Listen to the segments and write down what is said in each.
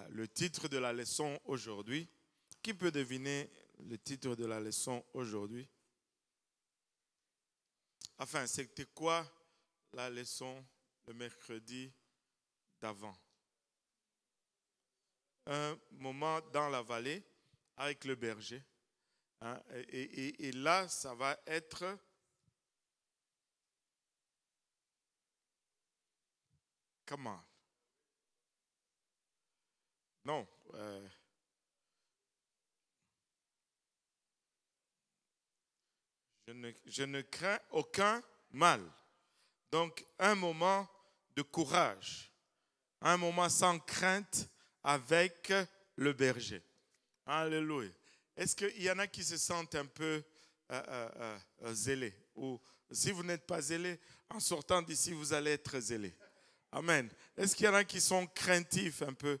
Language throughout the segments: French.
le titre de la leçon aujourd'hui. Qui peut deviner le titre de la leçon aujourd'hui? Enfin, c'était quoi la leçon le mercredi d'avant? Un moment dans la vallée avec le berger. Hein, et là, ça va être... Comment? Non. Je ne crains aucun mal. Donc, un moment de courage. Un moment sans crainte avec le berger. Alléluia. Est-ce qu'il y en a qui se sentent un peu zélés? Ou si vous n'êtes pas zélés, en sortant d'ici, vous allez être zélés. Amen. Est-ce qu'il y en a qui sont craintifs un peu?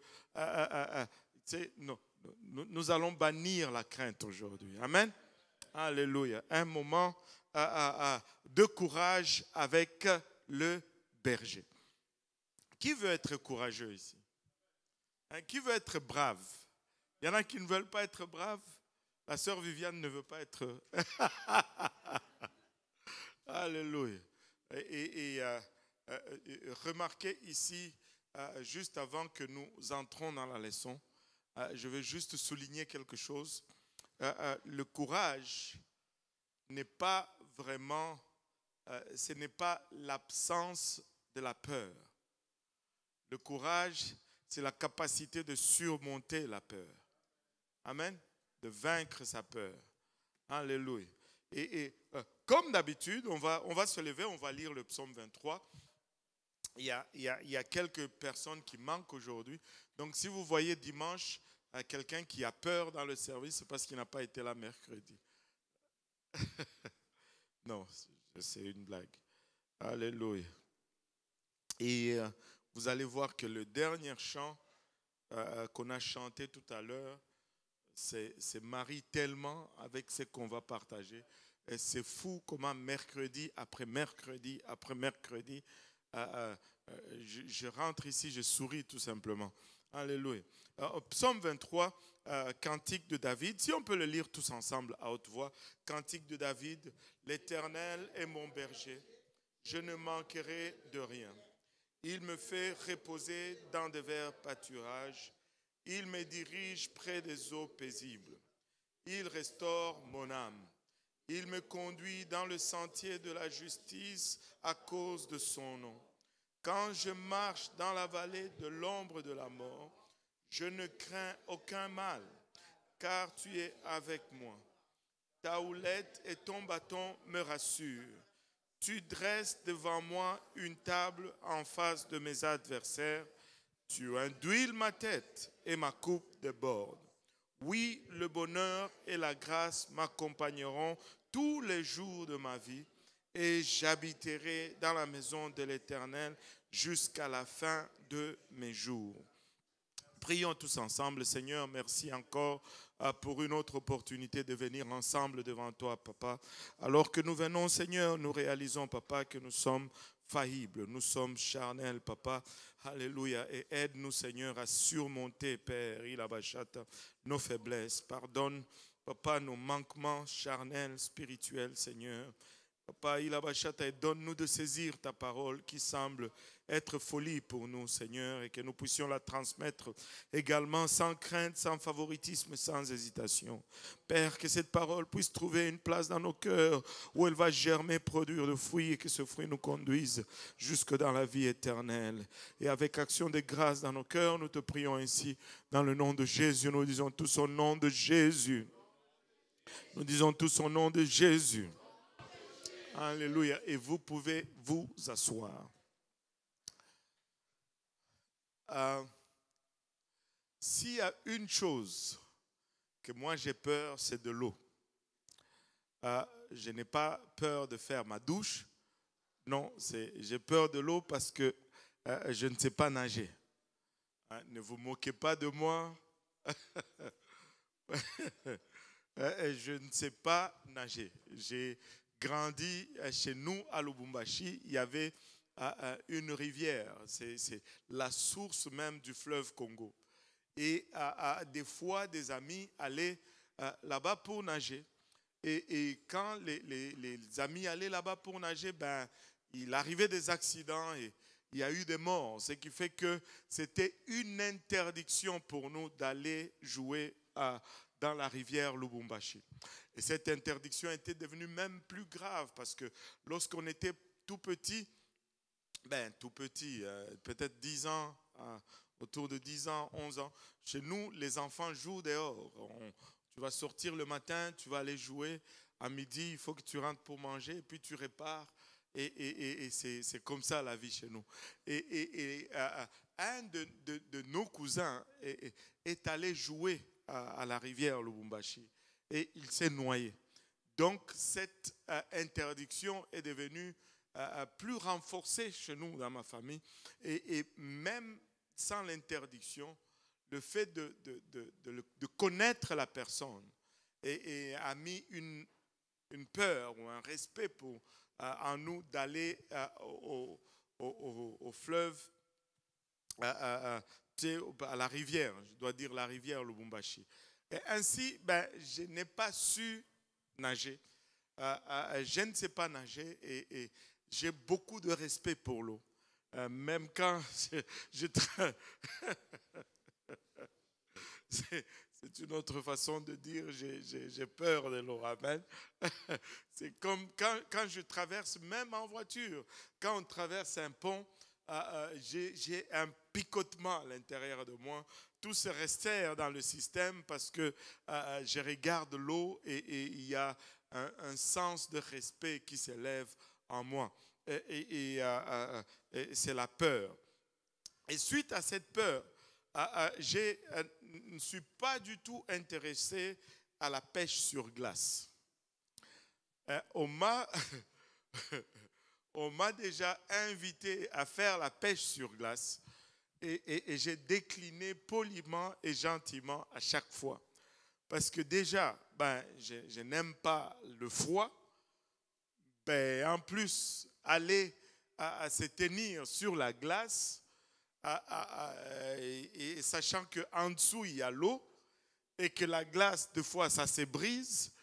Non, nous allons bannir la crainte aujourd'hui. Amen. Alléluia. Un moment de courage avec le berger. Qui veut être courageux ici? Hein, qui veut être brave? Il y en a qui ne veulent pas être braves. La sœur Viviane ne veut pas être... Alléluia. Et remarquez ici, juste avant que nous entrons dans la leçon, je veux juste souligner quelque chose. Le courage n'est pas vraiment, ce n'est pas l'absence de la peur. Le courage, c'est la capacité de surmonter la peur. Amen. De vaincre sa peur. Alléluia. Et comme d'habitude, on va se lever, on va lire le psaume 23. Il y a quelques personnes qui manquent aujourd'hui. Donc si vous voyez dimanche quelqu'un qui a peur dans le service, c'est parce qu'il n'a pas été là mercredi. Non, c'est une blague. Alléluia. Et vous allez voir que le dernier chant qu'on a chanté tout à l'heure, c'est marie tellement avec ce qu'on va partager. Et c'est fou comment mercredi après mercredi après mercredi, je rentre ici, je souris tout simplement. Alléluia. Psaume 23, cantique de David. Si on peut le lire tous ensemble à haute voix. Cantique de David. L'Éternel est mon berger. Je ne manquerai de rien. Il me fait reposer dans de verts pâturages. Il me dirige près des eaux paisibles. Il restaure mon âme. Il me conduit dans le sentier de la justice à cause de son nom. Quand je marche dans la vallée de l'ombre de la mort, je ne crains aucun mal, car tu es avec moi. Ta houlette et ton bâton me rassurent. Tu dresses devant moi une table en face de mes adversaires. Tu induis ma tête et ma coupe déborde. Oui, le bonheur et la grâce m'accompagneront tous les jours de ma vie et j'habiterai dans la maison de l'Éternel jusqu'à la fin de mes jours. Prions tous ensemble. Seigneur, merci encore pour une autre opportunité de venir ensemble devant toi, Papa. Alors que nous venons, Seigneur, nous réalisons, Papa, que nous sommes faillibles, nous sommes charnels, Papa. Alléluia. Et aide-nous, Seigneur, à surmonter, Père, nos faiblesses. Pardonne, Papa, nos manquements charnels, spirituels, Seigneur. Papa, et donne-nous de saisir ta parole qui semble être folie pour nous, Seigneur, et que nous puissions la transmettre également sans crainte, sans favoritisme, sans hésitation. Père, que cette parole puisse trouver une place dans nos cœurs où elle va germer, produire de fruits et que ce fruit nous conduise jusque dans la vie éternelle. Et avec action de grâce dans nos cœurs, nous te prions ainsi dans le nom de Jésus. Nous disons tous au nom de Jésus. Nous disons tous au nom de Jésus. Alléluia. Et vous pouvez vous asseoir. S'il y a une chose que moi j'ai peur, c'est de l'eau. Je n'ai pas peur de faire ma douche. Non, j'ai peur de l'eau parce que je ne sais pas nager. Ne vous moquez pas de moi. Je ne sais pas nager. J'ai grandi chez nous à Lubumbashi. Il y avait une rivière. C'est la source même du fleuve Congo. Et des fois, des amis allaient là-bas pour nager. Et quand les amis allaient là-bas pour nager, ben, il arrivait des accidents et il y a eu des morts. Ce qui fait que c'était une interdiction pour nous d'aller jouer dans la rivière Lubumbashi. Et cette interdiction était devenue même plus grave parce que lorsqu'on était tout petit, peut-être 10 ans, autour de 10 ans, 11 ans, chez nous, les enfants jouent dehors. Tu vas sortir le matin, tu vas aller jouer. À midi, il faut que tu rentres pour manger et puis tu repars. Et c'est comme ça la vie chez nous. Un de nos cousins est allé jouer à la rivière Lubumbashi et il s'est noyé. Donc cette interdiction est devenue plus renforcée chez nous dans ma famille. Et même sans l'interdiction, le fait de connaître la personne et a mis une peur ou un respect en nous d'aller au fleuve, à la rivière, je dois dire la rivière Lubumbashi. Et ainsi, je n'ai pas su nager. Je ne sais pas nager et j'ai beaucoup de respect pour l'eau. Même quand c'est une autre façon de dire j'ai peur de l'eau. Amen. C'est comme quand je traverse, même en voiture, quand on traverse un pont, j'ai un picotement à l'intérieur de moi. Tout se resserre dans le système parce que je regarde l'eau et il y a un sens de respect qui s'élève en moi. Et c'est la peur. Et suite à cette peur, je ne suis pas du tout intéressé à la pêche sur glace. On m'a déjà invité à faire la pêche sur glace et j'ai décliné poliment et gentiment à chaque fois. Parce que déjà, je n'aime pas le froid. En plus, aller à se tenir sur la glace, et sachant qu'en dessous, il y a l'eau et que la glace, des fois, ça se brise.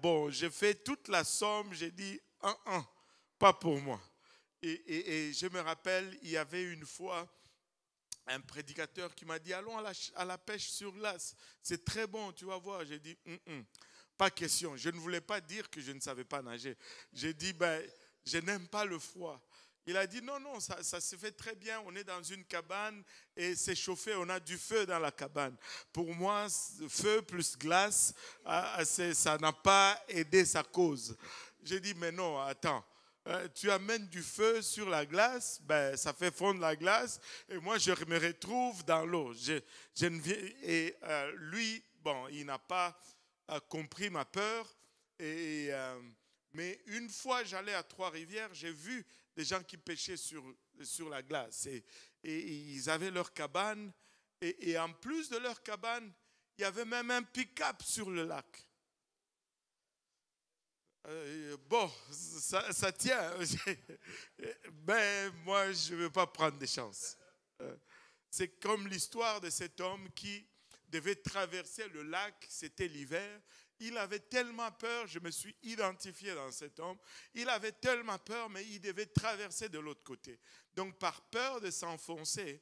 Bon, j'ai fait toute la somme, j'ai dit, pas pour moi. Et je me rappelle, il y avait une fois un prédicateur qui m'a dit, allons à la pêche sur glace. C'est très bon, tu vas voir. J'ai dit, pas question. Je ne voulais pas dire que je ne savais pas nager. J'ai dit, je n'aime pas le froid. Il a dit, non, ça se fait très bien. On est dans une cabane et c'est chauffé. On a du feu dans la cabane. Pour moi, feu plus glace, ça n'a pas aidé sa cause. J'ai dit, mais non, attends. Tu amènes du feu sur la glace, ça fait fondre la glace et moi je me retrouve dans l'eau. Lui, bon, il n'a pas compris ma peur. Mais une fois j'allais à Trois-Rivières, j'ai vu des gens qui pêchaient sur la glace et ils avaient leur cabane et en plus de leur cabane, il y avait même un pick-up sur le lac. Bon, ça tient. Moi, je ne veux pas prendre des chances. C'est comme l'histoire de cet homme qui devait traverser le lac, c'était l'hiver. Il avait tellement peur, je me suis identifié dans cet homme. Il avait tellement peur, mais il devait traverser de l'autre côté. Donc, par peur de s'enfoncer,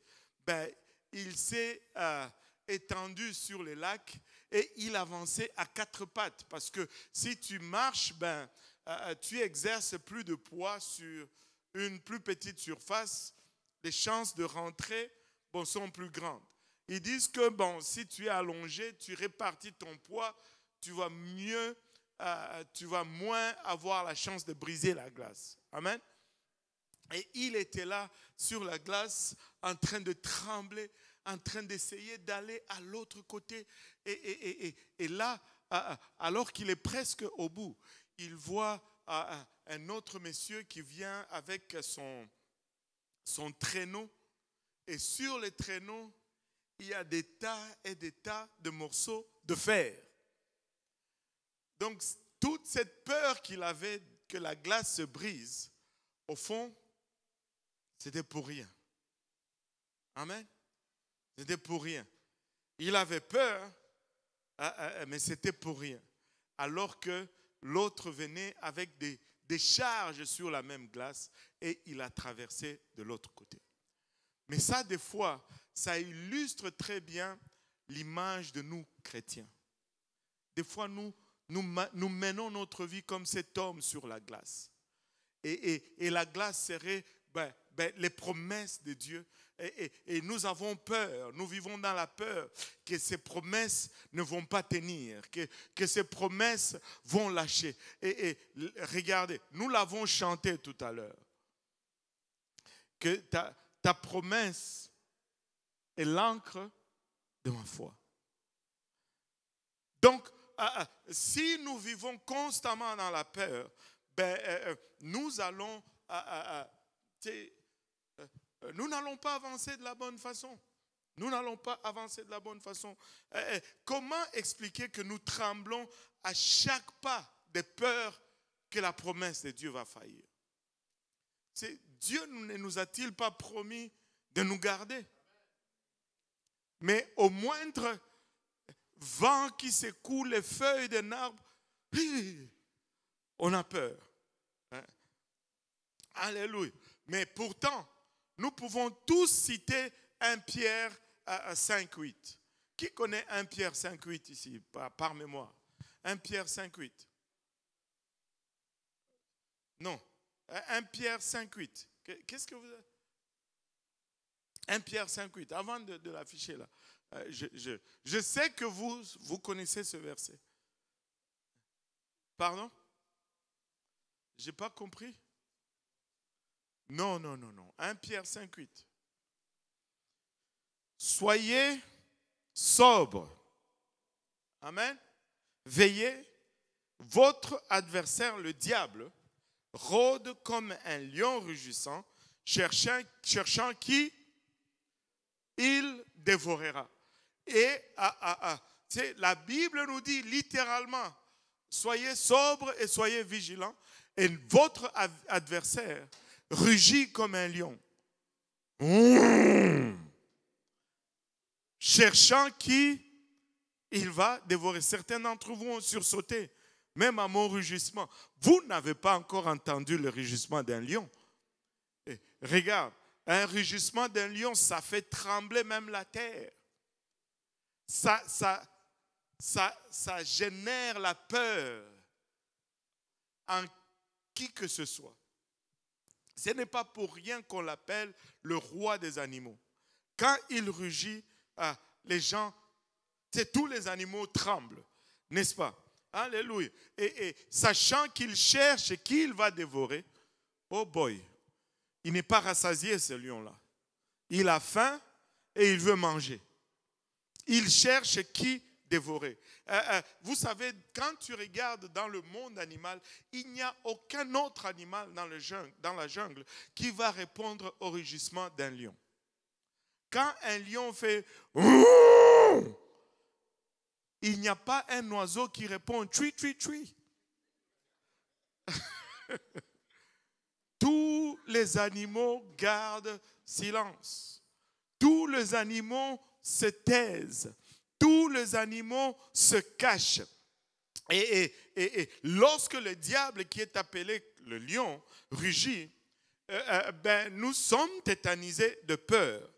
il s'est étendu sur le lac et il avançait à quatre pattes. Parce que si tu marches, tu exerces plus de poids sur une plus petite surface. Les chances de rentrer sont plus grandes. Ils disent que si tu es allongé, tu répartis ton poids, tu vas mieux, tu vas moins avoir la chance de briser la glace. Amen. Et il était là sur la glace en train de trembler, en train d'essayer d'aller à l'autre côté. Et là, alors qu'il est presque au bout, il voit un autre monsieur qui vient avec son traîneau. Et sur le traîneau, il y a des tas et des tas de morceaux de fer. Donc, toute cette peur qu'il avait que la glace se brise, au fond, c'était pour rien. Amen. C'était pour rien. Il avait peur, mais c'était pour rien. Alors que l'autre venait avec des charges sur la même glace et il a traversé de l'autre côté. Mais ça, des fois, ça illustre très bien l'image de nous chrétiens. Des fois, nous menons notre vie comme cet homme sur la glace. Et la glace serait les promesses de Dieu. Et nous avons peur, nous vivons dans la peur que ces promesses ne vont pas tenir, que ces promesses vont lâcher. Et regardez, nous l'avons chanté tout à l'heure, que ta promesse est l'encre de ma foi. Donc, si nous vivons constamment dans la peur, nous allons... nous n'allons pas avancer de la bonne façon. Nous n'allons pas avancer de la bonne façon. Comment expliquer que nous tremblons à chaque pas de peur que la promesse de Dieu va faillir? Dieu ne nous a-t-il pas promis de nous garder? Mais au moindre vent qui secoue les feuilles d'un arbre, on a peur. Alléluia. Mais pourtant, nous pouvons tous citer 1 Pierre 5,8. Qui connaît 1 Pierre 5,8 ici, par mémoire? 1 Pierre 5,8. Non. 1 Pierre 5,8. Qu'est-ce que vous avez? 1 Pierre 5,8. Avant de l'afficher là. Je sais que vous connaissez ce verset. Pardon? Je n'ai pas compris. Non. 1 Pierre 5,8. Soyez sobres. Amen. Veillez. Votre adversaire, le diable, rôde comme un lion rugissant, cherchant qui il dévorera. Et la Bible nous dit littéralement, soyez sobres et soyez vigilants. Et votre adversaire rugit comme un lion. Cherchant qui il va dévorer. Certains d'entre vous ont sursauté, même à mon rugissement. Vous n'avez pas encore entendu le rugissement d'un lion. Et regarde, un rugissement d'un lion, ça fait trembler même la terre. Ça génère la peur en qui que ce soit. Ce n'est pas pour rien qu'on l'appelle le roi des animaux. Quand il rugit, les gens, tous les animaux tremblent, n'est-ce pas? Alléluia. Et sachant qu'il cherche et qu'il va dévorer, oh boy, il n'est pas rassasié ce lion-là. Il a faim et il veut manger. Il cherche qui dévorer. Vous savez, quand tu regardes dans le monde animal, il n'y a aucun autre animal dans la jungle qui va répondre au rugissement d'un lion. Quand un lion fait il n'y a pas un oiseau qui répond tui tui tui. Tous les animaux gardent silence. Tous les animaux se taisent. Tous les animaux se cachent. Et lorsque le diable, qui est appelé le lion, rugit, nous sommes tétanisés de peur.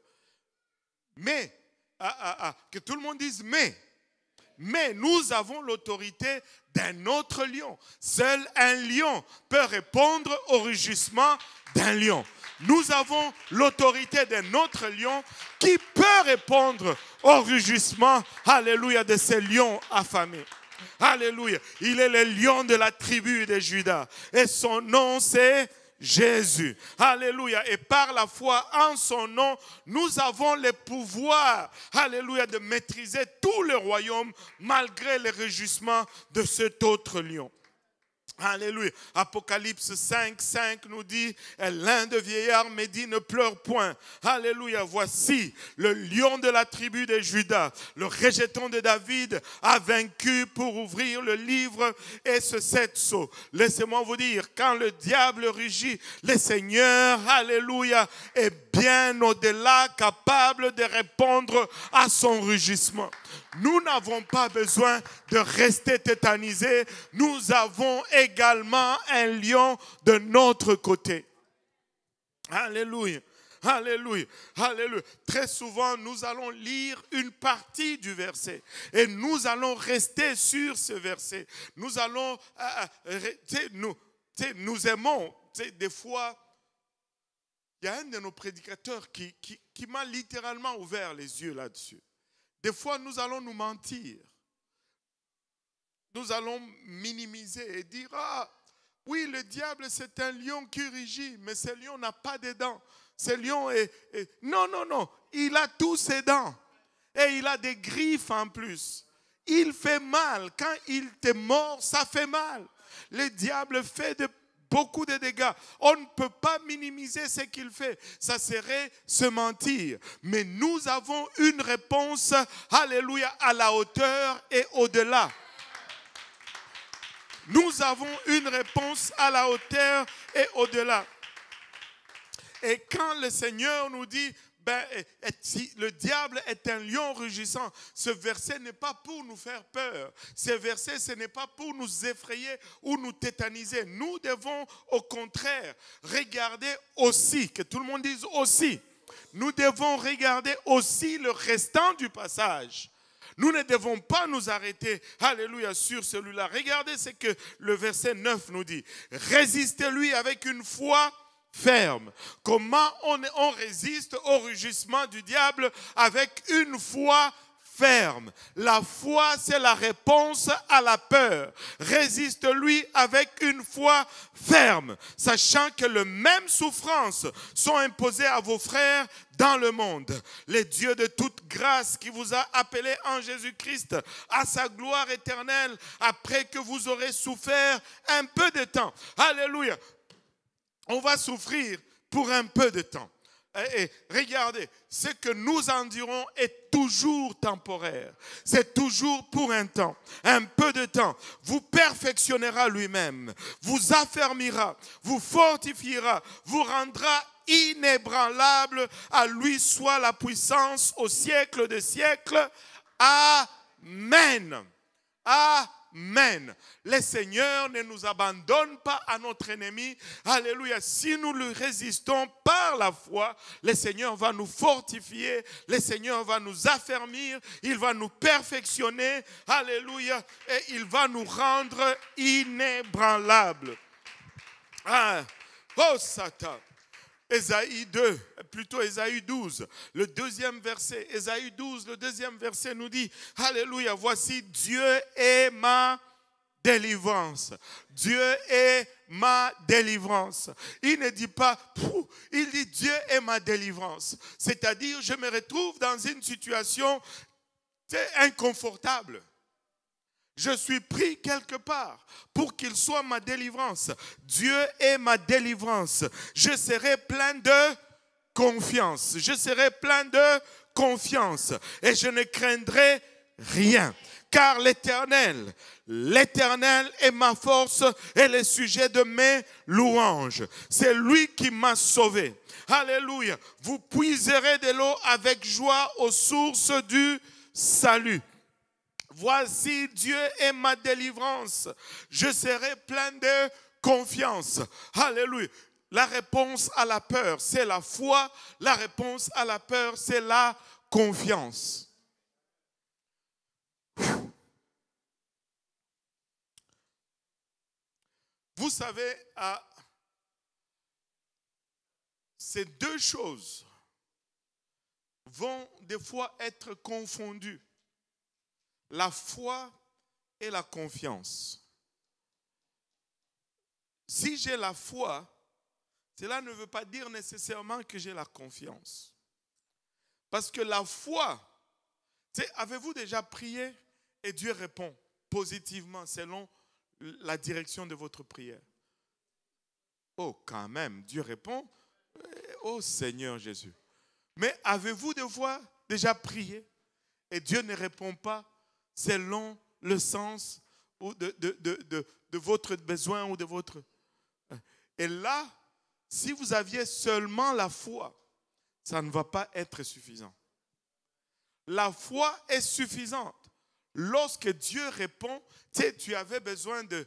Mais, que tout le monde dise mais nous avons l'autorité d'un autre lion. Seul un lion peut répondre au rugissement d'un lion. Nous avons l'autorité d'un autre lion qui peut répondre au rugissement, alléluia, de ces lions affamés. Alléluia. Il est le lion de la tribu de Juda. Et son nom, c'est Jésus. Alléluia. Et par la foi en son nom, nous avons le pouvoir, alléluia, de maîtriser tout le royaume malgré les rugissements de cet autre lion. Alléluia. Apocalypse 5 nous dit, l'un des vieillards me dit, ne pleure point. Alléluia. Voici le lion de la tribu de Juda, le rejeton de David, a vaincu pour ouvrir le livre et ce 7 sceaux. Laissez-moi vous dire, quand le diable rugit, le Seigneur, alléluia, est bien au-delà, capable de répondre à son rugissement. Nous n'avons pas besoin de rester tétanisés. Nous avons également un lion de notre côté. Alléluia. Alléluia, alléluia. Très souvent, nous allons lire une partie du verset et nous allons rester sur ce verset. Nous allons, nous aimons, des fois, il y a un de nos prédicateurs qui m'a littéralement ouvert les yeux là-dessus. Des fois, nous allons nous mentir. Nous allons minimiser et dire, ah, oui, le diable, c'est un lion qui rugit, mais ce lion n'a pas de dents. Ce lion est... Non, non, non. Il a tous ses dents. Et il a des griffes en plus. Il fait mal. Quand il te mord, ça fait mal. Le diable fait beaucoup de dégâts. On ne peut pas minimiser ce qu'il fait. Ça serait se mentir. Mais nous avons une réponse, alléluia, à la hauteur et au-delà. Nous avons une réponse à la hauteur et au-delà. Et quand le Seigneur nous dit, si le diable est un lion rugissant, ce verset n'est pas pour nous faire peur. Ce verset, ce n'est pas pour nous effrayer ou nous tétaniser. Nous devons au contraire regarder aussi, que tout le monde dise aussi. Nous devons regarder aussi le restant du passage. Nous ne devons pas nous arrêter, alléluia, sur celui-là. Regardez ce que le verset 9 nous dit. Résistez-lui avec une foi ferme. Comment on résiste au rugissement du diable avec une foi ferme? La foi, c'est la réponse à la peur. Résiste-lui avec une foi ferme, sachant que les mêmes souffrances sont imposées à vos frères dans le monde. Le Dieu de toute grâce qui vous a appelé en Jésus-Christ à sa gloire éternelle après que vous aurez souffert un peu de temps. Alléluia. On va souffrir pour un peu de temps. Et regardez, ce que nous endurons est toujours temporaire. C'est toujours pour un temps, un peu de temps. Vous perfectionnera lui-même, vous affermira, vous fortifiera, vous rendra inébranlable. À lui soit la puissance au siècle des siècles. Amen. Amen. Le Seigneur ne nous abandonne pas à notre ennemi. Alléluia. Si nous lui résistons par la foi, le Seigneur va nous fortifier. Le Seigneur va nous affermir. Il va nous perfectionner. Alléluia. Et il va nous rendre inébranlables. Ah. Oh, Satan. Ésaïe 2, plutôt Ésaïe 12, le deuxième verset. Ésaïe 12, le deuxième verset nous dit, alléluia, voici Dieu est ma délivrance. Dieu est ma délivrance. Il ne dit pas, il dit Dieu est ma délivrance. C'est-à-dire, je me retrouve dans une situation inconfortable. Je suis pris quelque part pour qu'il soit ma délivrance. Dieu est ma délivrance. Je serai plein de confiance. Je serai plein de confiance. Et je ne craindrai rien. Car l'Éternel est ma force et le sujet de mes louanges. C'est lui qui m'a sauvé. Alléluia. Vous puiserez de l'eau avec joie aux sources du salut. Voici Dieu est ma délivrance. Je serai plein de confiance. Alléluia. La réponse à la peur, c'est la foi. La réponse à la peur, c'est la confiance. Vous savez, ces deux choses vont des fois être confondues. La foi et la confiance. Si j'ai la foi, cela ne veut pas dire nécessairement que j'ai la confiance. Parce que la foi, avez-vous déjà prié et Dieu répond positivement selon la direction de votre prière? Oh, quand même, Dieu répond, oh Seigneur Jésus. Mais avez-vous déjà prié et Dieu ne répond pas selon le sens de votre besoin ou de votre... Et là, si vous aviez seulement la foi, ça ne va pas être suffisant. La foi est suffisante. Lorsque Dieu répond, tu sais, tu avais besoin de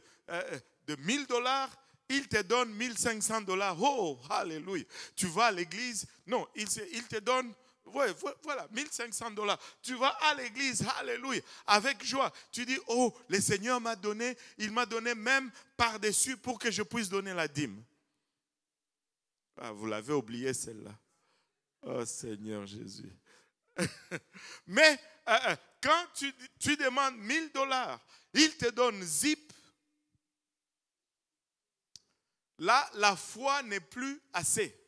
$1000, il te donne $1500. Oh, alléluia. Tu vas à l'église, non, il te donne, ouais, voilà, $1500. Tu vas à l'église, alléluia, avec joie. Tu dis, oh, le Seigneur m'a donné, il m'a donné même par-dessus pour que je puisse donner la dîme. Ah, vous l'avez oublié celle-là. Oh Seigneur Jésus. Mais quand tu demandes $1000, il te donne zip. Là, la foi n'est plus assez.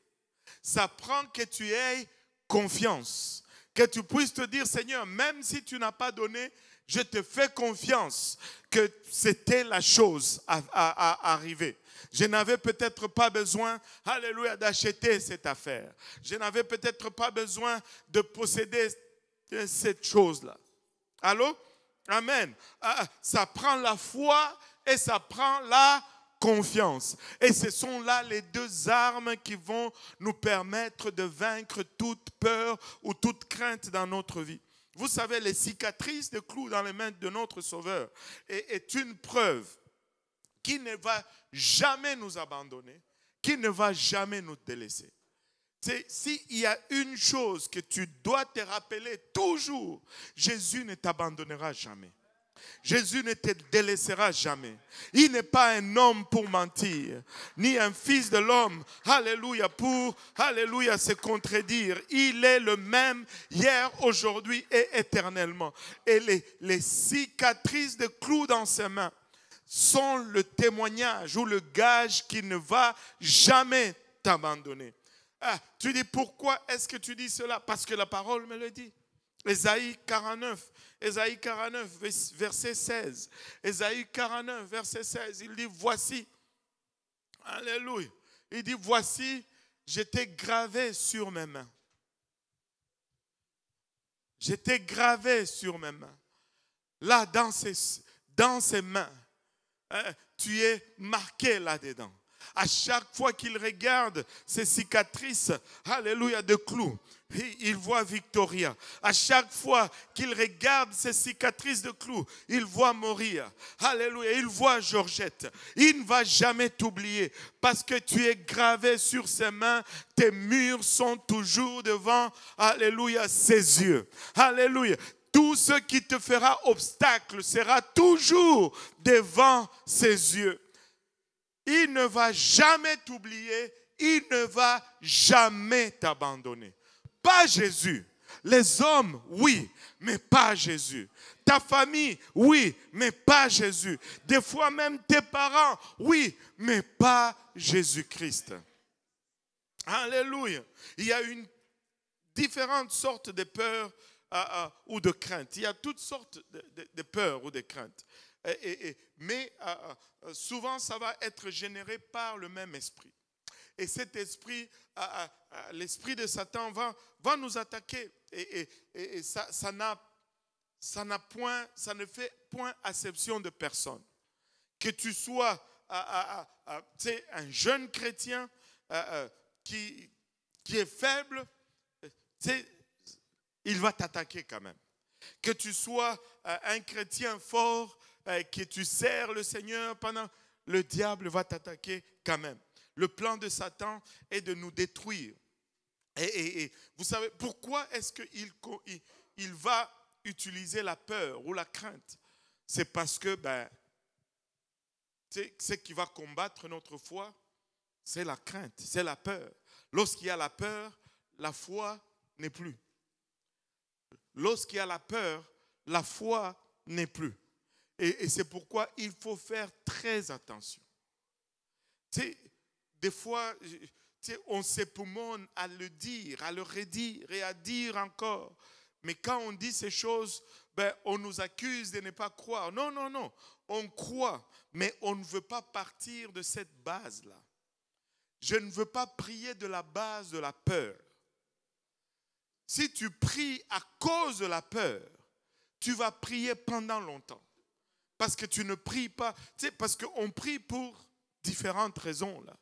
Ça prend que tu aies confiance. Que tu puisses te dire, Seigneur, même si tu n'as pas donné, je te fais confiance que c'était la chose à arriver. Je n'avais peut-être pas besoin, alléluia, d'acheter cette affaire. Je n'avais peut-être pas besoin de posséder cette chose-là. Allô? Amen. Ça prend la foi et ça prend la confiance. Et ce sont là les deux armes qui vont nous permettre de vaincre toute peur ou toute crainte dans notre vie. Vous savez, les cicatrices de clous dans les mains de notre Sauveur est une preuve qui ne va jamais nous abandonner, qui ne va jamais nous délaisser. S'il y a une chose que tu dois te rappeler toujours, Jésus ne t'abandonnera jamais. Jésus ne te délaissera jamais. Il n'est pas un homme pour mentir, ni un fils de l'homme, alléluia, pour, alléluia, se contredire. Il est le même hier, aujourd'hui et éternellement. Et les cicatrices de clous dans ses mains sont le témoignage ou le gage qui ne va jamais t'abandonner. Ah, tu dis, pourquoi est-ce que tu dis cela? Parce que la parole me le dit. Ésaïe 49, verset 16. Ésaïe 49, verset 16, il dit, voici, alléluia, il dit, voici, j'étais gravé sur mes mains. J'étais gravé sur mes mains. Là, dans ses mains, tu es marqué là-dedans. À chaque fois qu'il regarde ces cicatrices, alléluia, de clous, il voit Victoria. À chaque fois qu'il regarde ces cicatrices de clous, il voit Moria. Alléluia, il voit Georgette. Il ne va jamais t'oublier parce que tu es gravé sur ses mains. Tes murs sont toujours devant, alléluia, ses yeux. Alléluia. Tout ce qui te fera obstacle sera toujours devant ses yeux. Il ne va jamais t'oublier, il ne va jamais t'abandonner. Pas Jésus. Les hommes, oui, mais pas Jésus. Ta famille, oui, mais pas Jésus. Des fois même tes parents, oui, mais pas Jésus-Christ. Alléluia. Il y a une différente sorte de peur ou de crainte. Il y a toutes sortes de peurs ou de craintes. Mais souvent, ça va être généré par le même esprit. Et cet esprit, l'esprit de Satan va nous attaquer. Et ça ne fait point acception de personne. Que tu sois un jeune chrétien qui est faible, il va t'attaquer quand même. Que tu sois un chrétien fort, que tu sers le Seigneur pendant, le diable va t'attaquer quand même. Le plan de Satan est de nous détruire. Et vous savez, pourquoi est-ce qu'il va utiliser la peur ou la crainte? C'est parce que ce qui va combattre notre foi, c'est la crainte, c'est la peur. Lorsqu'il y a la peur, la foi n'est plus. Lorsqu'il y a la peur, la foi n'est plus. Et c'est pourquoi il faut faire très attention. Des fois, on s'époumonne à le dire, à le redire et à dire encore. Mais quand on dit ces choses, on nous accuse de ne pas croire. Non, non, non. On croit, mais on ne veut pas partir de cette base-là. Je ne veux pas prier de la base de la peur. Si tu pries à cause de la peur, tu vas prier pendant longtemps. Parce que tu ne pries pas, parce qu'on prie pour différentes raisons là.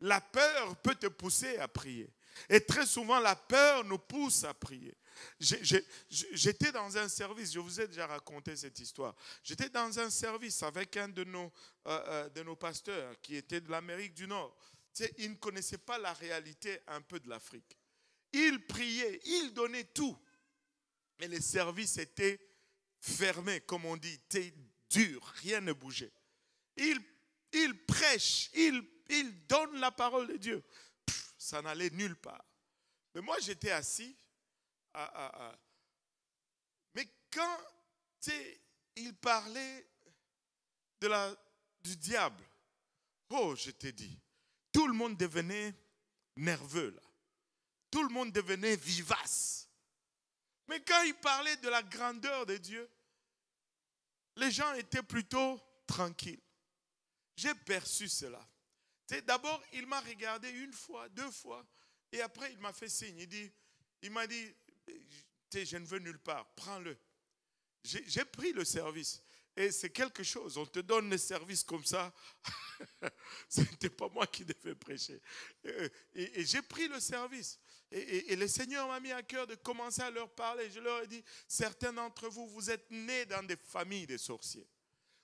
La peur peut te pousser à prier. Et très souvent, la peur nous pousse à prier. J'étais dans un service, je vous ai déjà raconté cette histoire. J'étais dans un service avec un de nos pasteurs qui était de l'Amérique du Nord. Tu sais, il ne connaissait pas la réalité un peu de l'Afrique. Il priait, il donnait tout. Mais les services étaient fermés, comme on dit, étaient durs, rien ne bougeait. Il prêche, il donne la parole de Dieu. Ça n'allait nulle part. Mais moi, j'étais assis. Mais quand il parlait du diable, oh, je t'ai dit, tout le monde devenait nerveux là. Tout le monde devenait vivace. Mais quand il parlait de la grandeur de Dieu, les gens étaient plutôt tranquilles. J'ai perçu cela. D'abord, il m'a regardé une fois, deux fois, et après il m'a fait signe. Il m'a dit, je ne veux nulle part, prends-le. J'ai pris le service. Et c'est quelque chose, on te donne le service comme ça. Ce n'était pas moi qui devais prêcher. Et j'ai pris le service. Et le Seigneur m'a mis à cœur de commencer à leur parler. Je leur ai dit, certains d'entre vous, vous êtes nés dans des familles de sorciers.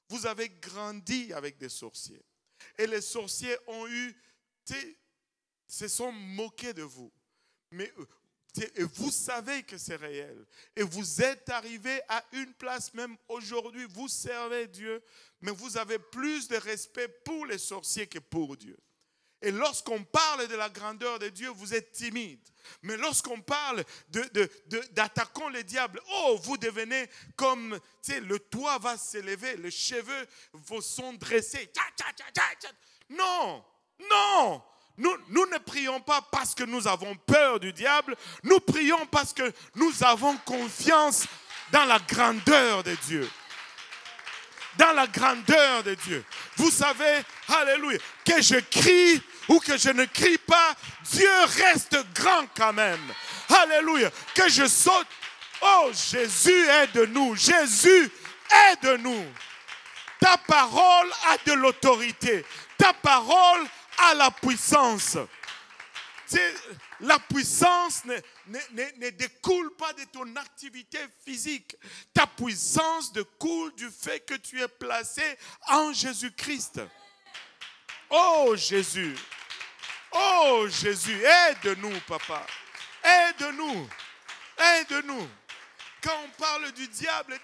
Vous avez grandi avec des sorciers. Et les sorciers se sont moqués de vous. Mais et vous savez que c'est réel. Et vous êtes arrivés à une place même aujourd'hui. Vous servez Dieu, mais vous avez plus de respect pour les sorciers que pour Dieu. Et lorsqu'on parle de la grandeur de Dieu, vous êtes timide. Mais lorsqu'on parle d'attaquant le diable, oh, vous devenez comme, le toit va s'élever, les cheveux vous sont dressés. Non, non. Nous ne prions pas parce que nous avons peur du diable. Nous prions parce que nous avons confiance dans la grandeur de Dieu. Dans la grandeur de Dieu. Vous savez, alléluia, que je crie ou que je ne crie pas, Dieu reste grand quand même. Alléluia, que je saute. Oh, Jésus aide-nous. Jésus aide-nous. Ta parole a de l'autorité. Ta parole a la puissance. La puissance ne découle pas de ton activité physique. Ta puissance découle du fait que tu es placé en Jésus-Christ. Oh Jésus. Oh Jésus, aide-nous, papa. Aide-nous. Aide-nous. Quand on parle du diable,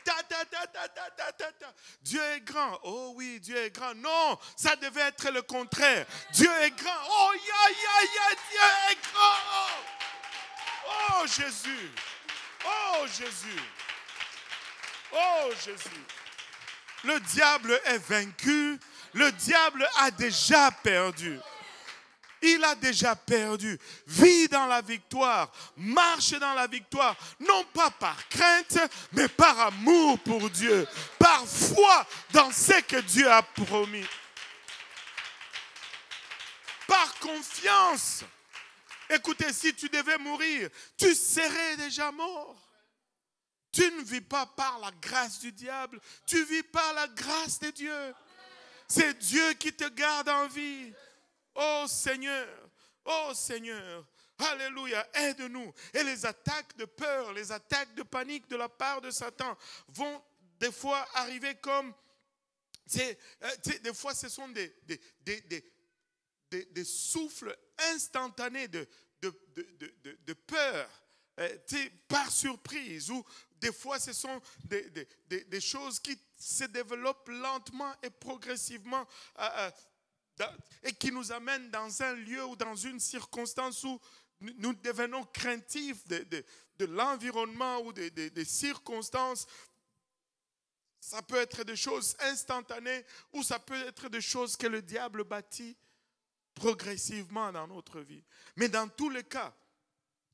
Dieu est grand. Oh oui, Dieu est grand. Non, ça devait être le contraire. Dieu est grand. Oh, Dieu est grand. Oh Jésus. Oh Jésus. Oh Jésus. Le diable est vaincu. Le diable a déjà perdu. Il a déjà perdu. Vis dans la victoire. Marche dans la victoire. Non pas par crainte, mais par amour pour Dieu. Par foi dans ce que Dieu a promis. Par confiance. Écoutez, si tu devais mourir, tu serais déjà mort. Tu ne vis pas par la grâce du diable. Tu vis par la grâce de Dieu. C'est Dieu qui te garde en vie. Oh Seigneur, alléluia, aide-nous. Et les attaques de peur, les attaques de panique de la part de Satan vont des fois arriver comme, des fois ce sont des souffles instantanés de peur, par surprise, ou des fois ce sont des choses qui se développent lentement et progressivement, et qui nous amène dans un lieu ou dans une circonstance où nous devenons craintifs de l'environnement ou des circonstances. Ça peut être des choses instantanées ou ça peut être des choses que le diable bâtit progressivement dans notre vie. Mais dans tous les cas,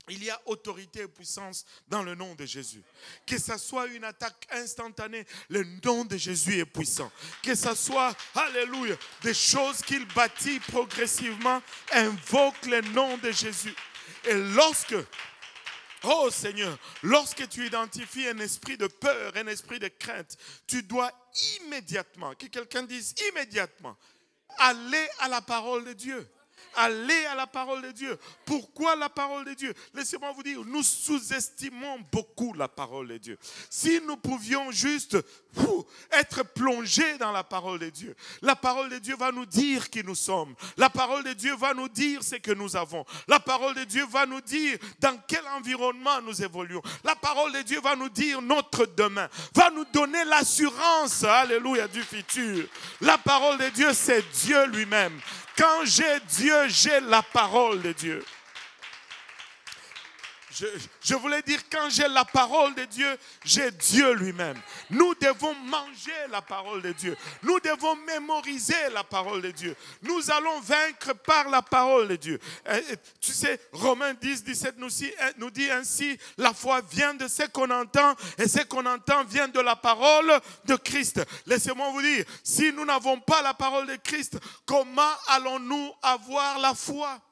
il y a autorité et puissance dans le nom de Jésus. Que ce soit une attaque instantanée, le nom de Jésus est puissant. Que ce soit, alléluia, des choses qu'il bâtit progressivement, invoque le nom de Jésus. Et lorsque, oh Seigneur, lorsque tu identifies un esprit de peur, un esprit de crainte, tu dois immédiatement, que quelqu'un dise immédiatement, aller à la parole de Dieu. Allez à la parole de Dieu. Pourquoi la parole de Dieu? Laissez-moi vous dire, nous sous-estimons beaucoup la parole de Dieu. Si nous pouvions juste être plongés dans la parole de Dieu, la parole de Dieu va nous dire qui nous sommes. La parole de Dieu va nous dire ce que nous avons. La parole de Dieu va nous dire dans quel environnement nous évoluons. La parole de Dieu va nous dire notre demain, va nous donner l'assurance, alléluia, du futur. La parole de Dieu, c'est Dieu lui-même. Quand j'ai Dieu, j'ai la parole de Dieu. Je voulais dire, quand j'ai la parole de Dieu, j'ai Dieu lui-même. Nous devons manger la parole de Dieu. Nous devons mémoriser la parole de Dieu. Nous allons vaincre par la parole de Dieu. Tu sais, Romains 10, 17 nous dit ainsi, la foi vient de ce qu'on entend et ce qu'on entend vient de la parole de Christ. Laissez-moi vous dire, si nous n'avons pas la parole de Christ, comment allons-nous avoir la foi?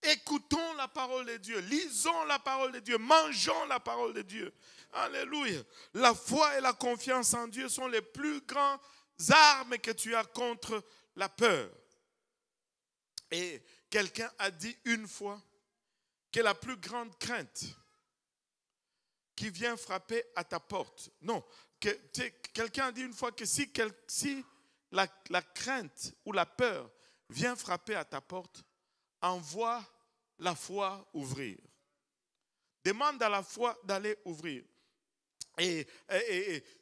Écoutons la parole de Dieu, lisons la parole de Dieu, mangeons la parole de Dieu. Alléluia. La foi et la confiance en Dieu sont les plus grandes armes que tu as contre la peur. Et quelqu'un a dit une fois que la plus grande crainte qui vient frapper à ta porte. Non, quelqu'un a dit une fois que si la crainte ou la peur vient frapper à ta porte, envoie la foi ouvrir. Demande à la foi d'aller ouvrir. Et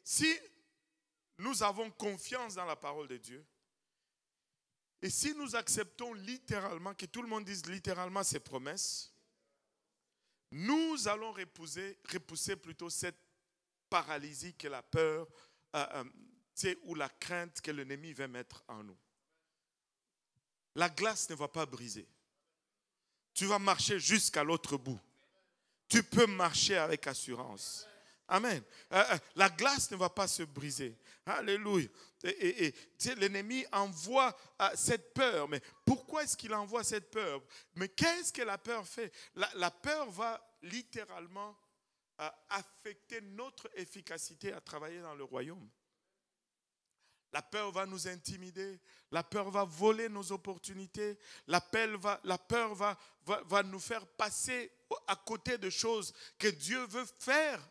si nous avons confiance dans la parole de Dieu, et si nous acceptons littéralement, que tout le monde dise littéralement ses promesses, nous allons repousser plutôt cette paralysie que la peur ou la crainte que l'ennemi veut mettre en nous. La glace ne va pas briser. Tu vas marcher jusqu'à l'autre bout. Tu peux marcher avec assurance. Amen. La glace ne va pas se briser. Alléluia. Et l'ennemi envoie cette peur. Mais pourquoi est-ce qu'il envoie cette peur? Mais qu'est-ce que la peur fait? La peur va littéralement affecter notre efficacité à travailler dans le royaume. La peur va nous intimider. La peur va voler nos opportunités. La peur va nous faire passer à côté de choses que Dieu veut faire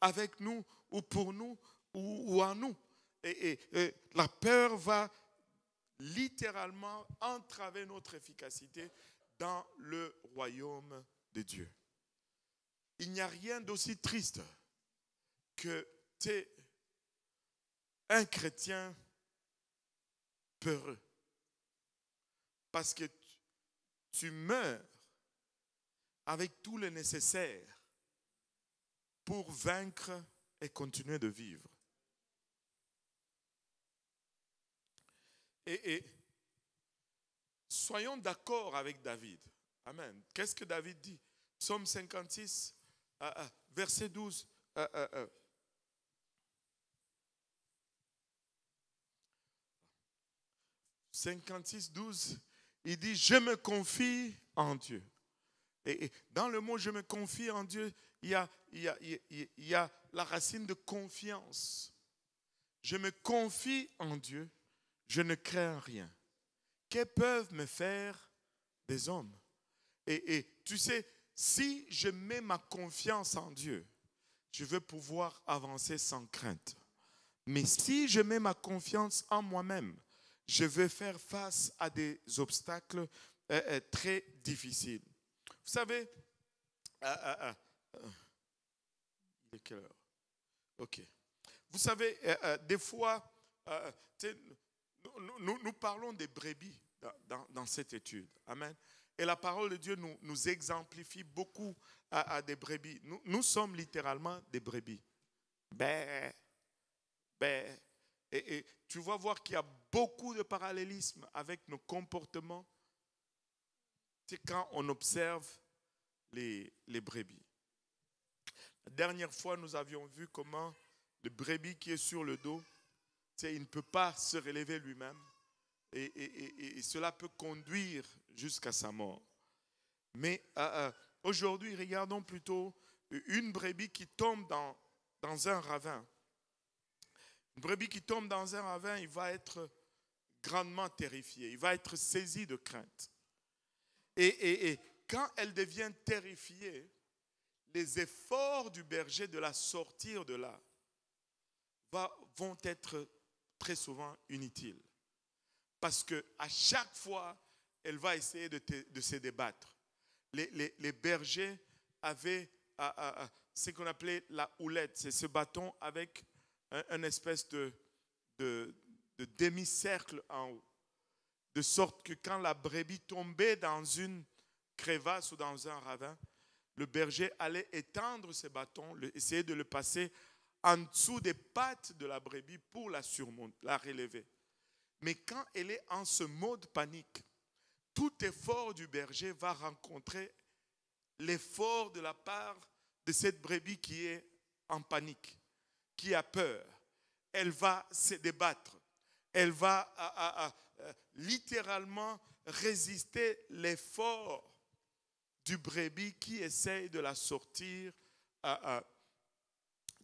avec nous ou pour nous ou en nous. Et la peur va littéralement entraver notre efficacité dans le royaume de Dieu. Il n'y a rien d'aussi triste que un chrétien peureux. Parce que tu meurs avec tout le nécessaire pour vaincre et continuer de vivre. Et soyons d'accord avec David. Amen. Qu'est-ce que David dit? Psaume 56, verset 12. 56, 12, il dit, je me confie en Dieu. Et dans le mot je me confie en Dieu, il y a la racine de confiance. Je me confie en Dieu, je ne crains rien. Que peuvent me faire des hommes? Et tu sais, si je mets ma confiance en Dieu, je vais pouvoir avancer sans crainte. Mais si je mets ma confiance en moi-même, je vais faire face à des obstacles très difficiles. Vous savez, il est quelle heure? Ok. Vous savez, des fois, nous parlons des brebis dans cette étude. Amen. Et la parole de Dieu nous exemplifie beaucoup à des brebis. Nous sommes littéralement des brebis. Et tu vas voir qu'il y a beaucoup de parallélismes avec nos comportements. C'est quand on observe les brebis. La dernière fois, nous avions vu comment le brebis qui est sur le dos, il ne peut pas se relever lui-même. Et cela peut conduire jusqu'à sa mort. Mais aujourd'hui, regardons plutôt une brebis qui tombe dans un ravin. Une brebis qui tombe dans un ravin, il va être grandement terrifiée. Il va être saisi de crainte. Et quand elle devient terrifiée, les efforts du berger de la sortir de là vont être très souvent inutiles. Parce qu'à chaque fois, elle va essayer de se débattre. Les bergers avaient ce qu'on appelait la houlette. C'est ce bâton avec une espèce de demi-cercle en haut. De sorte que quand la brebis tombait dans une crevasse ou dans un ravin, le berger allait étendre ce bâton, essayer de le passer en dessous des pattes de la brebis pour la surmonter, la relever. Mais quand elle est en ce mode panique, tout effort du berger va rencontrer l'effort de la part de cette brebis qui est en panique, qui a peur. Elle va se débattre. Elle va littéralement résister l'effort du brebis qui essaye de la sortir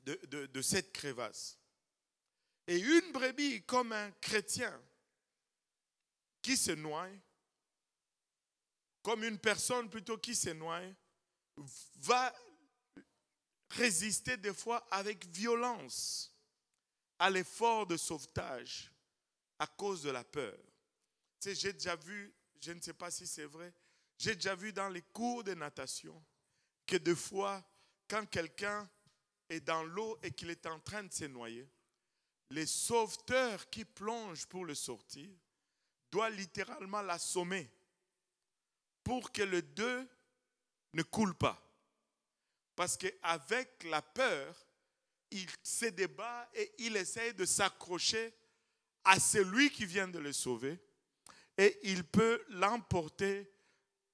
de cette crevasse. Et une brebis comme un chrétien qui se noie, comme une personne plutôt qui se noie, va résister des fois avec violence à l'effort de sauvetage à cause de la peur. Tu sais, j'ai déjà vu, je ne sais pas si c'est vrai, j'ai déjà vu dans les cours de natation que des fois, quand quelqu'un est dans l'eau et qu'il est en train de se noyer, les sauveteurs qui plongent pour le sortir doivent littéralement l'assommer pour que le deux ne coule pas. Parce qu'avec la peur, il se débat et il essaye de s'accrocher à celui qui vient de le sauver et il peut l'emporter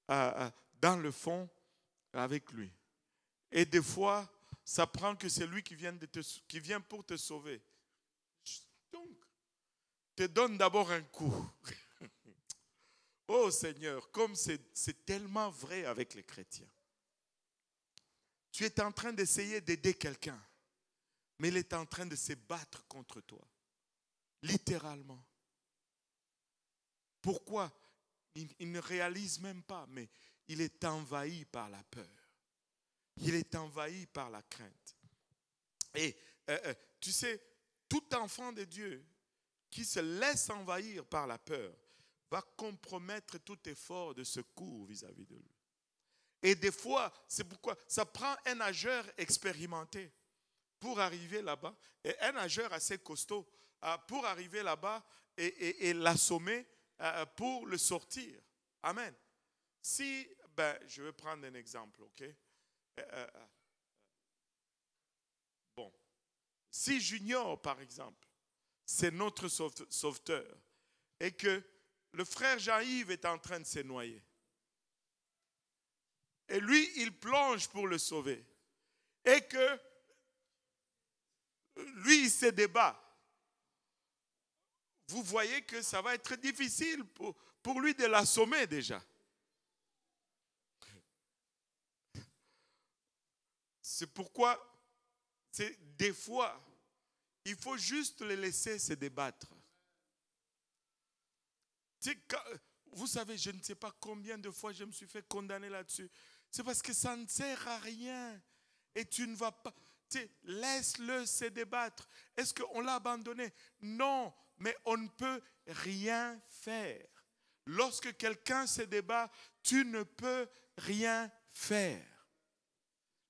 dans le fond avec lui. Et des fois, ça prend que c'est lui qui vient pour te sauver. Donc, te donne d'abord un coup. Oh Seigneur, comme c'est tellement vrai avec les chrétiens. Tu es en train d'essayer d'aider quelqu'un, mais il est en train de se battre contre toi. Littéralement. Pourquoi? Il ne réalise même pas, mais il est envahi par la peur. Il est envahi par la crainte. Et tu sais, tout enfant de Dieu qui se laisse envahir par la peur va compromettre tout effort de secours vis-à-vis de lui. Et des fois, c'est pourquoi ça prend un nageur expérimenté pour arriver là-bas, et un nageur assez costaud pour arriver là-bas et l'assommer pour le sortir. Amen. Si, je vais prendre un exemple, ok? Bon, si Junior, par exemple, c'est notre sauveteur, et que le frère Jean-Yves est en train de se noyer, et lui, il plonge pour le sauver, et que lui, il se débat, vous voyez que ça va être difficile pour lui de l'assommer déjà. C'est pourquoi, des fois, il faut juste les laisser se débattre. Vous savez, je ne sais pas combien de fois je me suis fait condamner là-dessus. C'est parce que ça ne sert à rien. Et tu ne vas pas... Laisse-le se débattre. Est-ce qu'on l'a abandonné? Non, mais on ne peut rien faire. Lorsque quelqu'un se débat, tu ne peux rien faire.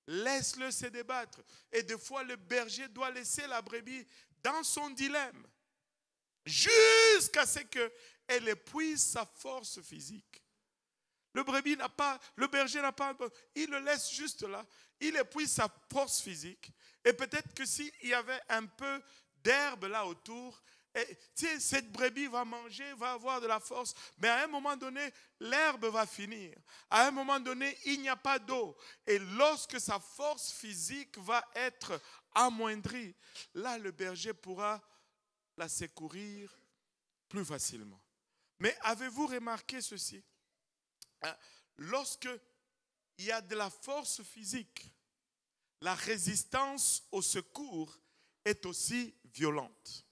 Laisse-le se débattre. Et des fois, le berger doit laisser la brebis dans son dilemme jusqu'à ce qu'elle épuise sa force physique. Le berger n'a pas, il le laisse juste là. Il épuise sa force physique. Et peut-être que s'il y avait un peu d'herbe là autour, cette brebis va manger, va avoir de la force. Mais à un moment donné, l'herbe va finir. À un moment donné, il n'y a pas d'eau. Et lorsque sa force physique va être amoindrie, là, le berger pourra la secourir plus facilement. Mais avez-vous remarqué ceci? Lorsque il y a de la force physique, la résistance au secours est aussi violente.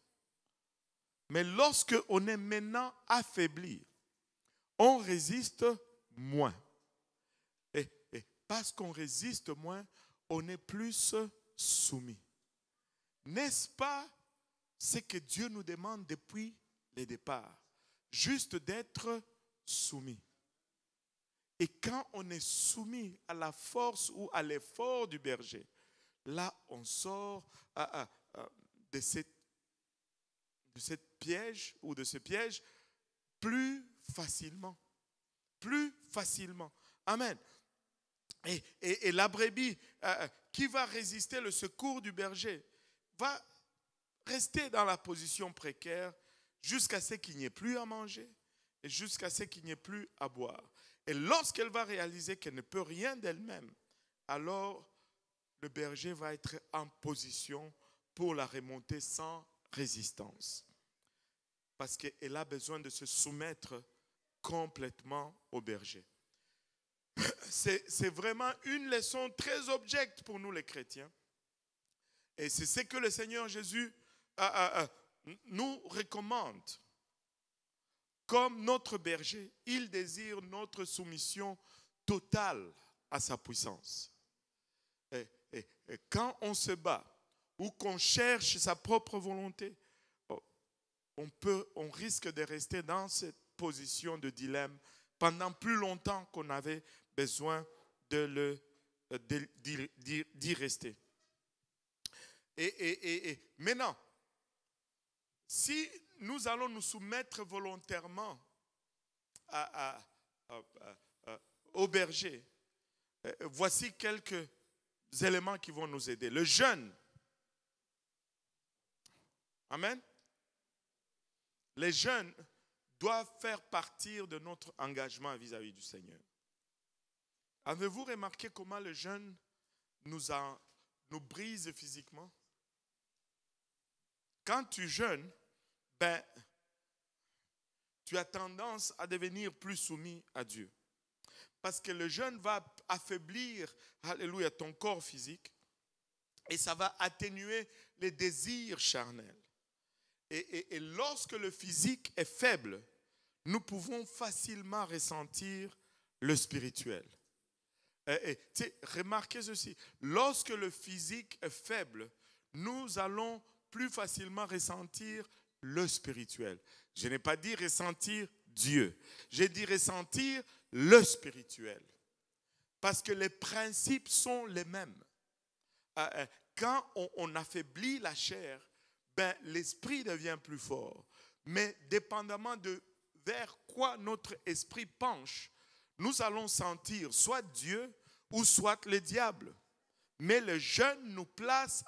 Mais lorsque on est maintenant affaibli, on résiste moins. Et parce qu'on résiste moins, on est plus soumis. N'est-ce pas ce que Dieu nous demande depuis le départ? Juste d'être soumis. Et quand on est soumis à la force ou à l'effort du berger, là on sort de cette piège ou de ce piège plus facilement. Plus facilement. Amen. Et la brebis qui va résister le secours du berger va rester dans la position précaire jusqu'à ce qu'il n'y ait plus à manger et jusqu'à ce qu'il n'y ait plus à boire. Et lorsqu'elle va réaliser qu'elle ne peut rien d'elle-même, alors le berger va être en position pour la remonter sans résistance. Parce qu'elle a besoin de se soumettre complètement au berger. C'est vraiment une leçon très objecte pour nous les chrétiens. Et c'est ce que le Seigneur Jésus nous recommande. Comme notre berger, il désire notre soumission totale à sa puissance. Et quand on se bat ou qu'on cherche sa propre volonté, on risque de rester dans cette position de dilemme pendant plus longtemps qu'on avait besoin d'y rester. Et maintenant, si nous allons nous soumettre volontairement au berger, voici quelques éléments qui vont nous aider. Le jeûne. Amen. Les jeûnes doivent faire partir de notre engagement vis-à-vis du Seigneur. Avez-vous remarqué comment le jeûne nous brise physiquement? Quand tu jeûnes, tu as tendance à devenir plus soumis à Dieu. Parce que le jeûne va affaiblir, alléluia, ton corps physique et ça va atténuer les désirs charnels. Et lorsque le physique est faible, nous pouvons facilement ressentir le spirituel. Remarquez ceci, lorsque le physique est faible, nous allons plus facilement ressentir le spirituel. Je n'ai pas dit ressentir Dieu, j'ai dit ressentir le spirituel. Parce que les principes sont les mêmes. Quand on affaiblit la chair, l'esprit devient plus fort. Mais dépendamment de vers quoi notre esprit penche, nous allons sentir soit Dieu ou soit le diable. Mais le jeûne nous place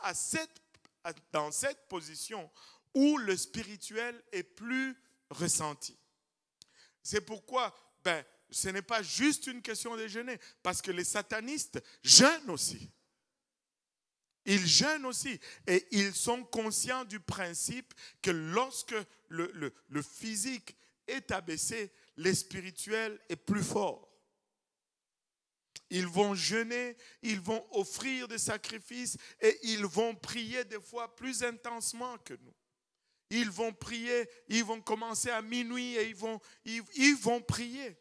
dans cette position où le spirituel est plus ressenti. C'est pourquoi ce n'est pas juste une question de jeûner, parce que les satanistes jeûnent aussi. Ils jeûnent aussi et ils sont conscients du principe que lorsque le physique est abaissé, le spirituel est plus fort. Ils vont jeûner, ils vont offrir des sacrifices et ils vont prier des fois plus intensement que nous. Ils vont prier, ils vont commencer à minuit et ils vont prier.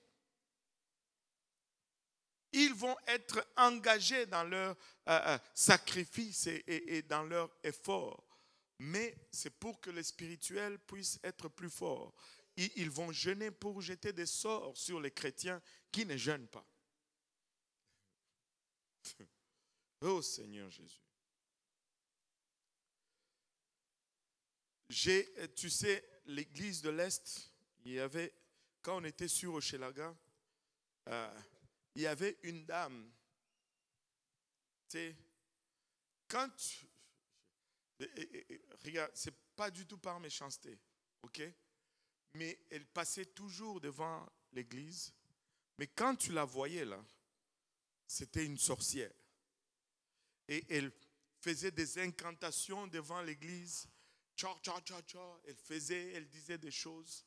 Ils vont être engagés dans leur sacrifice et dans leur effort. Mais c'est pour que le spirituel puisse être plus fort. Ils vont jeûner pour jeter des sorts sur les chrétiens qui ne jeûnent pas. Oh Seigneur Jésus. Tu sais, l'église de l'Est, quand on était sur Hochelaga, il y avait une dame. Tu sais, regarde, c'est pas du tout par méchanceté, ok? Mais elle passait toujours devant l'église. Mais quand tu la voyais là, c'était une sorcière. Et elle faisait des incantations devant l'église. Elle disait des choses.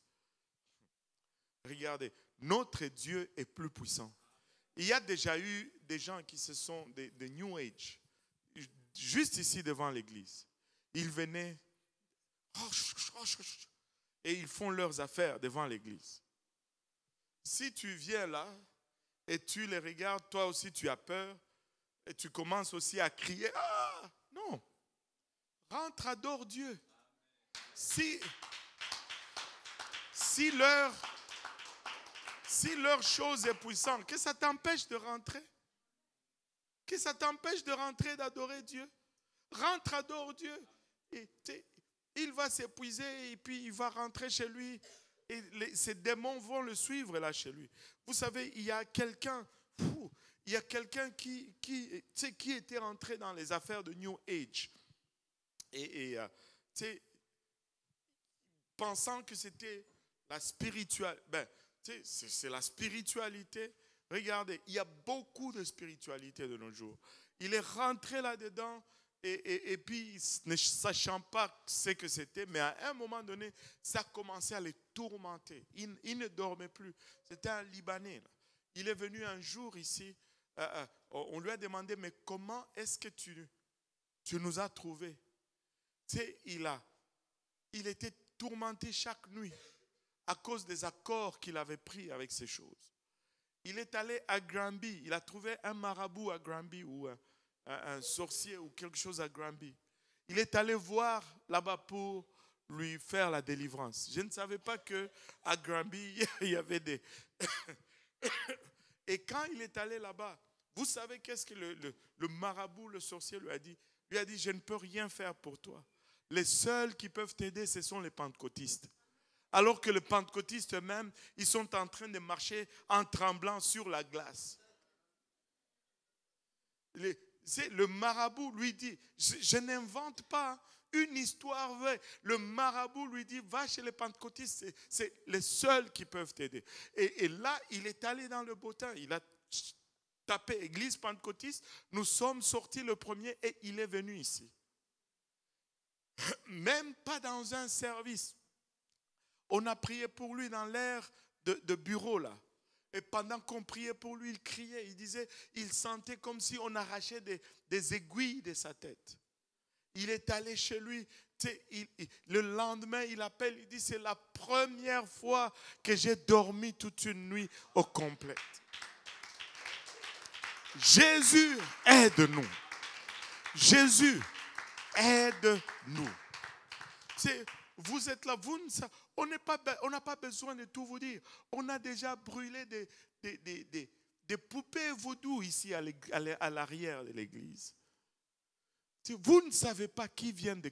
Regardez, notre Dieu est plus puissant. Il y a déjà eu des gens qui se sont des New Age, juste ici devant l'église. Ils venaient, et ils font leurs affaires devant l'église. Si tu viens là et tu les regardes, toi aussi tu as peur et tu commences aussi à crier, ah, non, rentre, adore Dieu. Si leur chose est puissante, que ça t'empêche de rentrer? Que ça t'empêche de rentrer, d'adorer Dieu? Rentre, adore Dieu. Et il va s'épuiser et puis il va rentrer chez lui. Et ces démons vont le suivre là chez lui. Vous savez, il y a quelqu'un qui était rentré dans les affaires de New Age. Et pensant que c'était la spiritualité. C'est la spiritualité. Regardez, il y a beaucoup de spiritualité de nos jours. Il est rentré là-dedans et puis, ne sachant pas ce que c'était, mais à un moment donné, ça commençait à les tourmenter. Il ne dormait plus. C'était un Libanais. Là. Il est venu un jour ici. On lui a demandé, mais comment est-ce que tu nous as trouvés? Tu sais, il était tourmenté chaque nuit à cause des accords qu'il avait pris avec ces choses. Il est allé à Granby. Il a trouvé un marabout à Granby ou un sorcier ou quelque chose à Granby. Il est allé voir là-bas pour lui faire la délivrance. Je ne savais pas qu'à Granby, il y avait des... Et quand il est allé là-bas, vous savez qu'est-ce que le marabout, le sorcier lui a dit? Il lui a dit, je ne peux rien faire pour toi. Les seuls qui peuvent t'aider, ce sont les pentecôtistes. Alors que les pentecôtistes eux-mêmes, ils sont en train de marcher en tremblant sur la glace. Le marabout lui dit, je n'invente pas une histoire vraie. Le marabout lui dit, va chez les pentecôtistes, c'est les seuls qui peuvent t'aider. Et là, il est allé dans le bottin, il a tapé église pentecôtiste, nous sommes sortis le premier et il est venu ici. Même pas dans un service. On a prié pour lui dans l'air de bureau là. Et pendant qu'on priait pour lui, il criait, il disait, il sentait comme si on arrachait des aiguilles de sa tête. Il est allé chez lui, le lendemain, il appelle, il dit, c'est la première fois que j'ai dormi toute une nuit au complet. Jésus aide-nous. Jésus aide-nous. Vous êtes là, on n'a pas besoin de tout vous dire. On a déjà brûlé des poupées vaudou ici à l'arrière de l'église. Vous ne savez pas qui vient de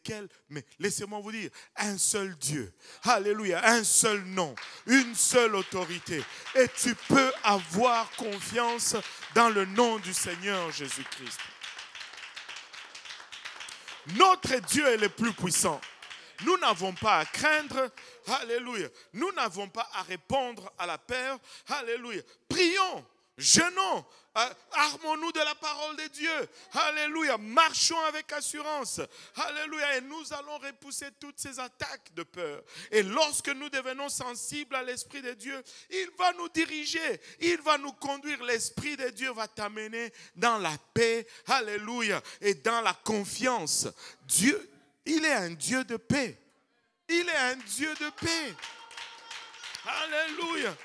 quel, mais laissez-moi vous dire, un seul Dieu, alléluia, un seul nom, une seule autorité. Et tu peux avoir confiance dans le nom du Seigneur Jésus-Christ. Notre Dieu est le plus puissant. Nous n'avons pas à craindre, alléluia. Nous n'avons pas à répondre à la peur, alléluia. Prions, jeûnons, armons-nous de la parole de Dieu, alléluia. Marchons avec assurance, alléluia. Et nous allons repousser toutes ces attaques de peur. Et lorsque nous devenons sensibles à l'Esprit de Dieu, il va nous diriger, il va nous conduire. L'Esprit de Dieu va t'amener dans la paix, alléluia, et dans la confiance. Dieu, il est un Dieu de paix. Il est un Dieu de paix. Alléluia.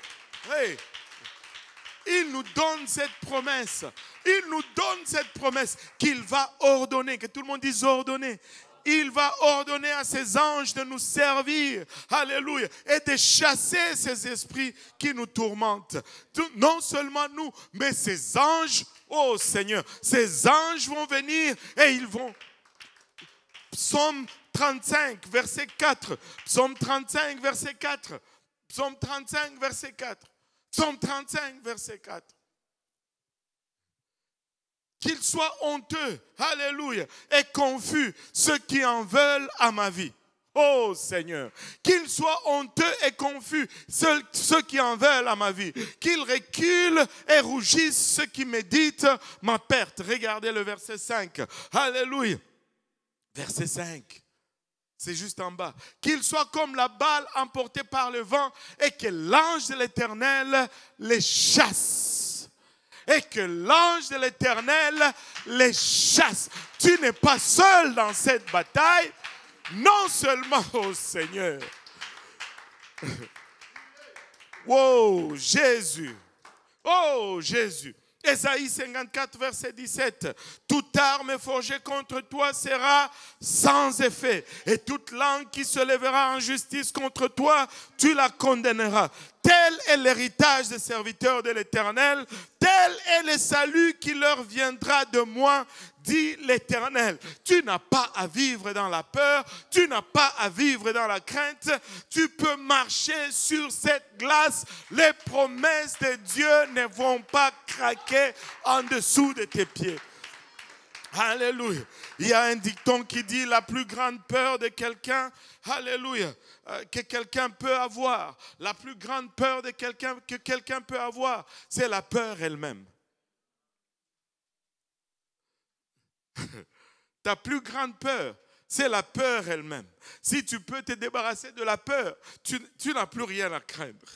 Hey. Il nous donne cette promesse. Il nous donne cette promesse qu'il va ordonner. Que tout le monde dise ordonner. Il va ordonner à ses anges de nous servir. Alléluia. Et de chasser ces esprits qui nous tourmentent. Non seulement nous, mais ces anges. Oh Seigneur. Ces anges vont venir et ils vont... Psaume 35, verset 4. Psaume 35, verset 4. Psaume 35, verset 4. Psaume 35, verset 4. Qu'ils soient honteux, alléluia, et confus, ceux qui en veulent à ma vie. Oh Seigneur, qu'ils soient honteux et confus, ceux qui en veulent à ma vie. Qu'ils reculent et rougissent, ceux qui méditent ma perte. Regardez le verset 5. Alléluia. Verset 5, c'est juste en bas. Qu'ils soient comme la balle emportée par le vent et que l'ange de l'Éternel les chasse. Et que l'ange de l'Éternel les chasse. Tu n'es pas seul dans cette bataille. Non seulement, oh Seigneur, Oh, Jésus. Oh, Jésus. Ésaïe 54, verset 17. Toute arme forgée contre toi sera sans effet. Et toute langue qui se lèvera en justice contre toi, tu la condamneras. Tel est l'héritage des serviteurs de l'Éternel. Tel est le salut qui leur viendra de moi, dit l'Éternel. Tu n'as pas à vivre dans la peur. Tu n'as pas à vivre dans la crainte. Tu peux marcher sur cette glace. Les promesses de Dieu ne vont pas craquer en dessous de tes pieds. Alléluia. Il y a un dicton qui dit la plus grande peur de quelqu'un, alléluia, que quelqu'un peut avoir. La plus grande peur de quelqu'un que quelqu'un peut avoir, c'est la peur elle-même. Ta plus grande peur, c'est la peur elle-même. Si tu peux te débarrasser de la peur, tu n'as plus rien à craindre.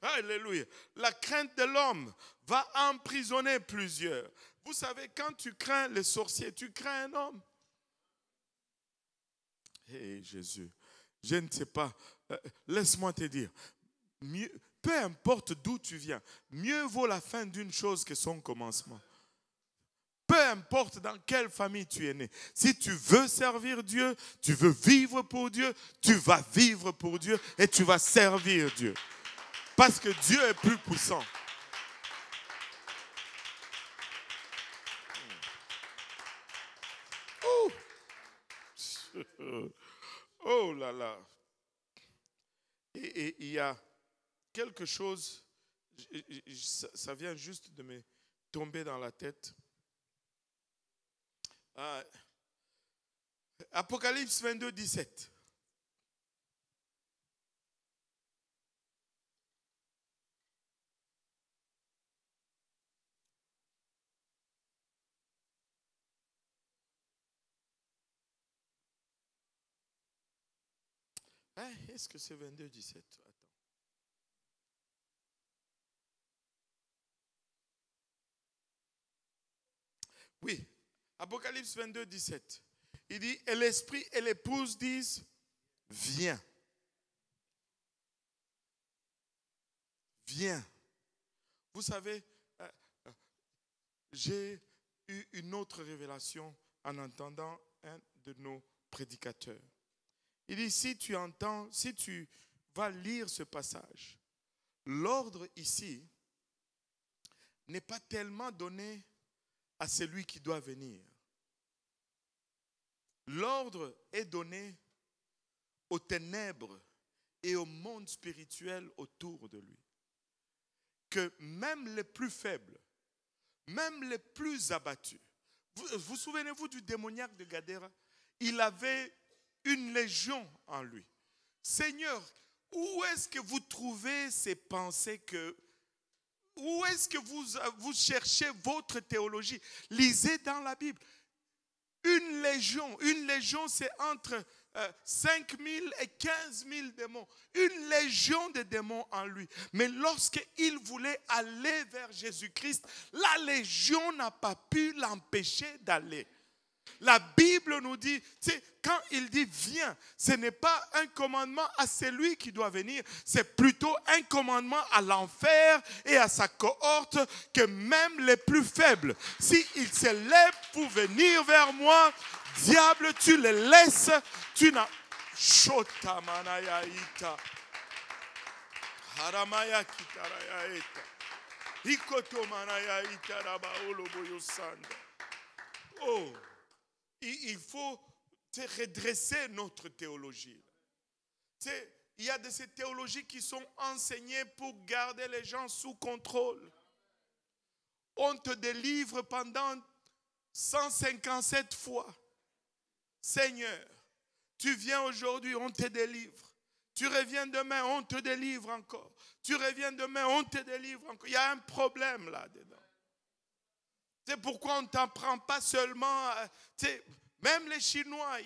Alléluia. La crainte de l'homme va emprisonner plusieurs. Vous savez, quand tu crains les sorciers, tu crains un homme. Hé Jésus, je ne sais pas, laisse-moi te dire, peu importe d'où tu viens, mieux vaut la fin d'une chose que son commencement. Peu importe dans quelle famille tu es né, si tu veux servir Dieu, tu veux vivre pour Dieu, tu vas vivre pour Dieu et tu vas servir Dieu. Parce que Dieu est plus puissant. Oh, oh là là. Et il y a quelque chose, ça vient juste de me tomber dans la tête. Apocalypse 22, 17. Est-ce que c'est 22, 17? Attends. Oui, Apocalypse 22, 17. Il dit, et l'esprit et l'épouse disent, viens. Viens. Vous savez, j'ai eu une autre révélation en entendant un de nos prédicateurs. Il dit, si tu entends, si tu vas lire ce passage, l'ordre ici n'est pas tellement donné à celui qui doit venir. L'ordre est donné aux ténèbres et au monde spirituel autour de lui. Que même les plus faibles, même les plus abattus, vous souvenez-vous du démoniaque de Gadara? Il avait une légion en lui. Seigneur, où est-ce que vous trouvez ces pensées que... Où est-ce que vous cherchez votre théologie? Lisez dans la Bible. Une légion c'est entre 5 000 et 15 000 démons. Une légion de démons en lui. Mais lorsqu'il voulait aller vers Jésus-Christ, la légion n'a pas pu l'empêcher d'aller. La Bible nous dit, quand il dit viens, ce n'est pas un commandement à celui qui doit venir, c'est plutôt un commandement à l'enfer et à sa cohorte, que même les plus faibles, s'ils se lèvent pour venir vers moi, diable, tu les laisses, tu n'as... Shota manayaita. Haramaya kitarayaita. Ikoto manayaita rabaolo boyosanda. Oh, il faut redresser notre théologie. Il y a de ces théologies qui sont enseignées pour garder les gens sous contrôle. On te délivre pendant 157 fois. Seigneur, tu viens aujourd'hui, on te délivre. Tu reviens demain, on te délivre encore. Tu reviens demain, on te délivre encore. Il y a un problème là-dedans. C'est pourquoi on ne t'apprend pas seulement... Même les Chinois,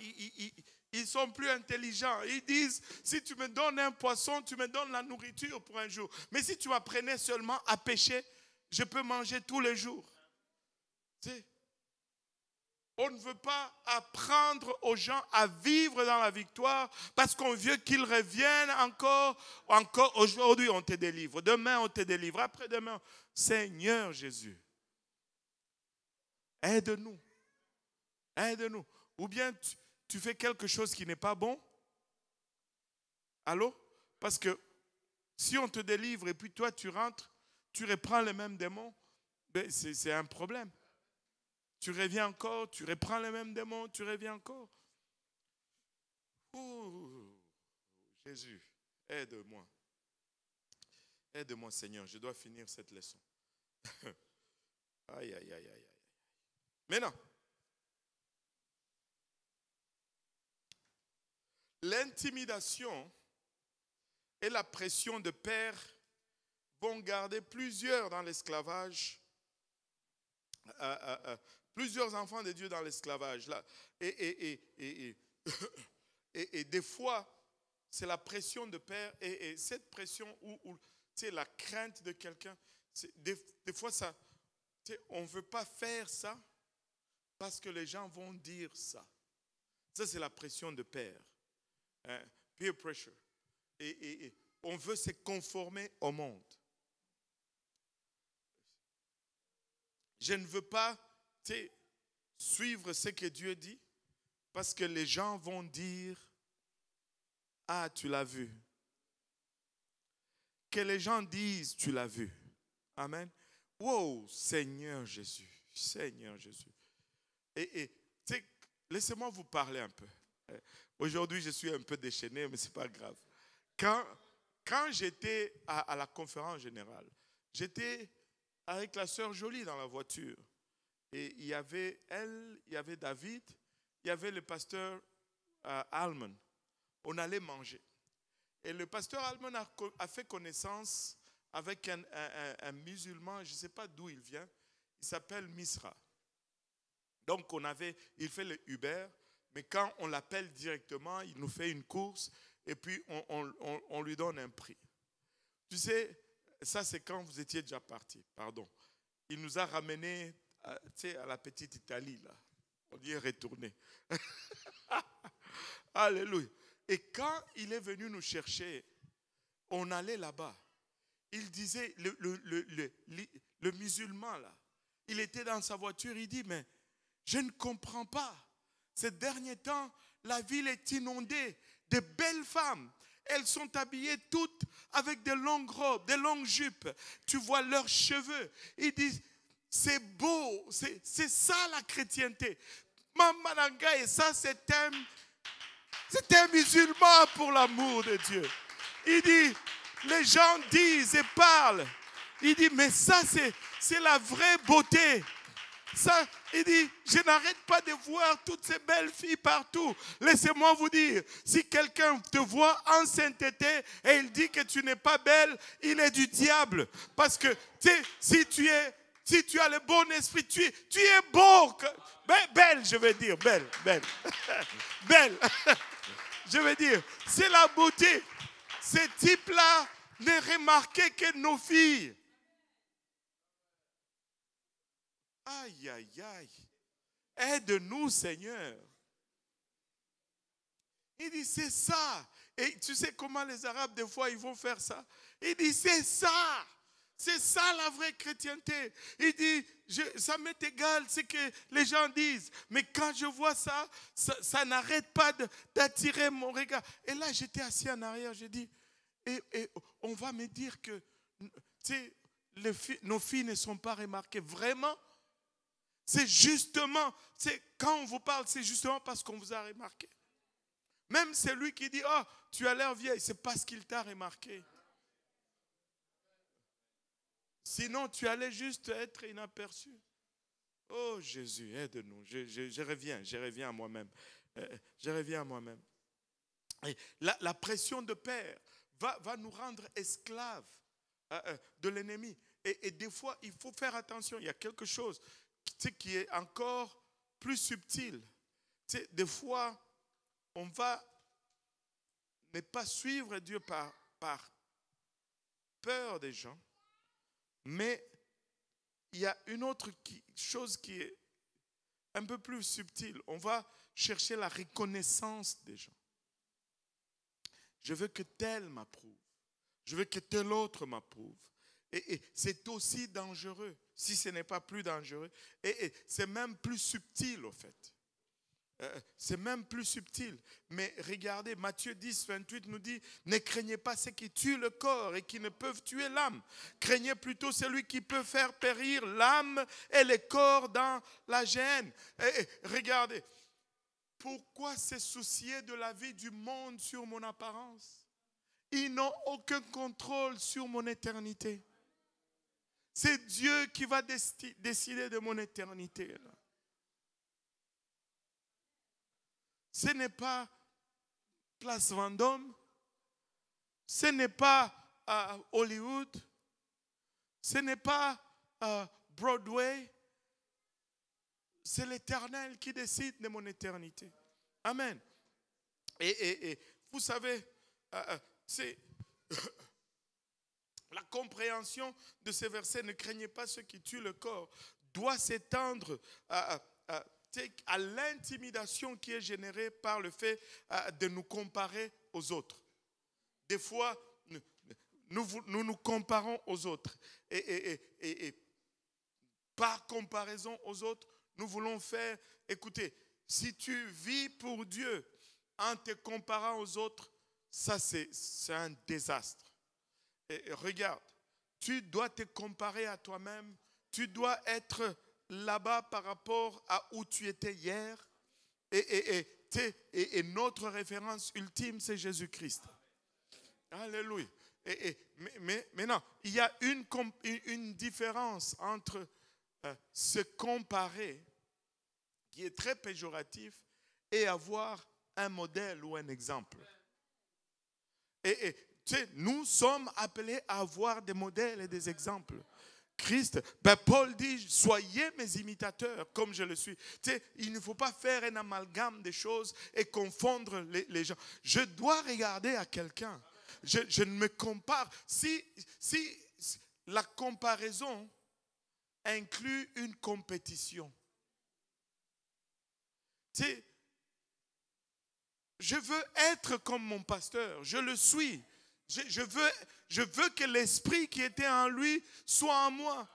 ils sont plus intelligents. Ils disent, si tu me donnes un poisson, tu me donnes la nourriture pour un jour. Mais si tu m'apprenais seulement à pêcher, je peux manger tous les jours. On ne veut pas apprendre aux gens à vivre dans la victoire parce qu'on veut qu'ils reviennent encore aujourd'hui on te délivre, demain on te délivre, après-demain. Seigneur Jésus, aide-nous, aide-nous. Ou bien tu fais quelque chose qui n'est pas bon. Allô? Parce que si on te délivre et puis toi tu rentres, tu reprends les mêmes démons, ben c'est un problème. Tu reviens encore, tu reprends les mêmes démons, tu reviens encore. Ouh, Jésus, aide-moi. Aide-moi, Seigneur, je dois finir cette leçon. Aïe, aïe, aïe, aïe, aïe. Maintenant, l'intimidation et la pression de père vont garder plusieurs dans l'esclavage. Plusieurs enfants de Dieu dans l'esclavage. Et des fois, c'est la pression de père et cette pression où tu sais, la crainte de quelqu'un, des fois, ça, tu sais, on ne veut pas faire ça parce que les gens vont dire ça. Ça, c'est la pression de père. Peer pressure. Et on veut se conformer au monde. Je ne veux pas suivre ce que Dieu dit parce que les gens vont dire « Ah, tu l'as vu ». Que les gens disent « Tu l'as vu ». Amen. Wow, Seigneur Jésus, Seigneur Jésus. Et laissez-moi vous parler un peu. Aujourd'hui, je suis un peu déchaîné, mais ce n'est pas grave. Quand j'étais à la conférence générale, j'étais avec la sœur Jolie dans la voiture. Et il y avait elle, il y avait David, il y avait le pasteur Alman. On allait manger. Et le pasteur Alman a fait connaissance avec un musulman, je ne sais pas d'où il vient, il s'appelle Misra. Donc il fait le Uber, mais quand on l'appelle directement, il nous fait une course et puis on lui donne un prix. Tu sais, ça, c'est quand vous étiez déjà parti, pardon. Il nous a ramenés à la petite Italie, là. On y est retourné. Alléluia. Et quand il est venu nous chercher, on allait là-bas. Il disait, le musulman, là, il était dans sa voiture, il dit, mais je ne comprends pas. Ces derniers temps, la ville est inondée de belles femmes. Elles sont habillées toutes avec de longues robes, de longues jupes. Tu vois leurs cheveux. Ils disent, c'est beau, c'est ça la chrétienté. Mamananga, et ça c'est un musulman pour l'amour de Dieu. Il dit, les gens disent et parlent. Il dit, mais ça c'est la vraie beauté. Ça, il dit, je n'arrête pas de voir toutes ces belles filles partout. Laissez-moi vous dire, si quelqu'un te voit en sainteté et il dit que tu n'es pas belle, il est du diable. Parce que si tu as le bon esprit, tu es beau. Belle, je veux dire, belle. Belle. Je veux dire, c'est la beauté. Ces types-là ne remarquaient que nos filles. Aïe, aïe, aïe. Aide-nous, Seigneur. Il dit, c'est ça. Et tu sais comment les Arabes, des fois, ils vont faire ça. Il dit, c'est ça. C'est ça la vraie chrétienté. Il dit, ça m'est égal ce que les gens disent. Mais quand je vois ça, ça n'arrête pas d'attirer mon regard. Et là, j'étais assis en arrière. J'ai dit, et on va me dire que nos filles ne sont pas remarquées. Vraiment? C'est justement, quand on vous parle, c'est justement parce qu'on vous a remarqué. Même celui qui dit, oh, tu as l'air vieille, c'est parce qu'il t'a remarqué. Sinon, tu allais juste être inaperçu. Oh Jésus, aide-nous. Je reviens à moi-même. Je reviens à moi-même. La pression de père va nous rendre esclaves de l'ennemi. Et des fois, il faut faire attention. Il y a quelque chose qui est encore plus subtil. Des fois, on va ne pas suivre Dieu par peur des gens, mais il y a une autre chose qui est un peu plus subtil. On va chercher la reconnaissance des gens. Je veux que tel m'approuve. Je veux que tel autre m'approuve. Et c'est aussi dangereux, si ce n'est pas plus dangereux. Et c'est même plus subtil, au fait. C'est même plus subtil. Mais regardez, Matthieu 10, 28 nous dit, ne craignez pas ceux qui tuent le corps et qui ne peuvent tuer l'âme. Craignez plutôt celui qui peut faire périr l'âme et le corps dans la géhenne. Et regardez, pourquoi se soucier de la vie du monde sur mon apparence? Ils n'ont aucun contrôle sur mon éternité. C'est Dieu qui va décider de mon éternité. Là. Ce n'est pas Place Vendôme, ce n'est pas Hollywood, ce n'est pas Broadway, c'est l'Éternel qui décide de mon éternité. Amen. Et vous savez, c'est la compréhension de ces versets, ne craignez pas ceux qui tuent le corps, doit s'étendre à l'intimidation qui est générée par le fait de nous comparer aux autres. Des fois, nous comparons aux autres. Et par comparaison aux autres, nous voulons faire, écoutez, si tu vis pour Dieu en te comparant aux autres, ça c'est un désastre. Et regarde, tu dois te comparer à toi-même, tu dois être là-bas par rapport à où tu étais hier. Et notre référence ultime, c'est Jésus-Christ. Alléluia. Mais maintenant, il y a une différence entre se comparer, qui est très péjoratif, et avoir un modèle ou un exemple. Nous sommes appelés à avoir des modèles et des exemples. Christ, Paul dit, soyez mes imitateurs comme je le suis. Il ne faut pas faire un amalgame des choses et confondre les gens. Je dois regarder à quelqu'un. Je ne me compare. Si la comparaison inclut une compétition, je veux être comme mon pasteur, je le suis. Je veux que l'esprit qui était en lui soit en moi.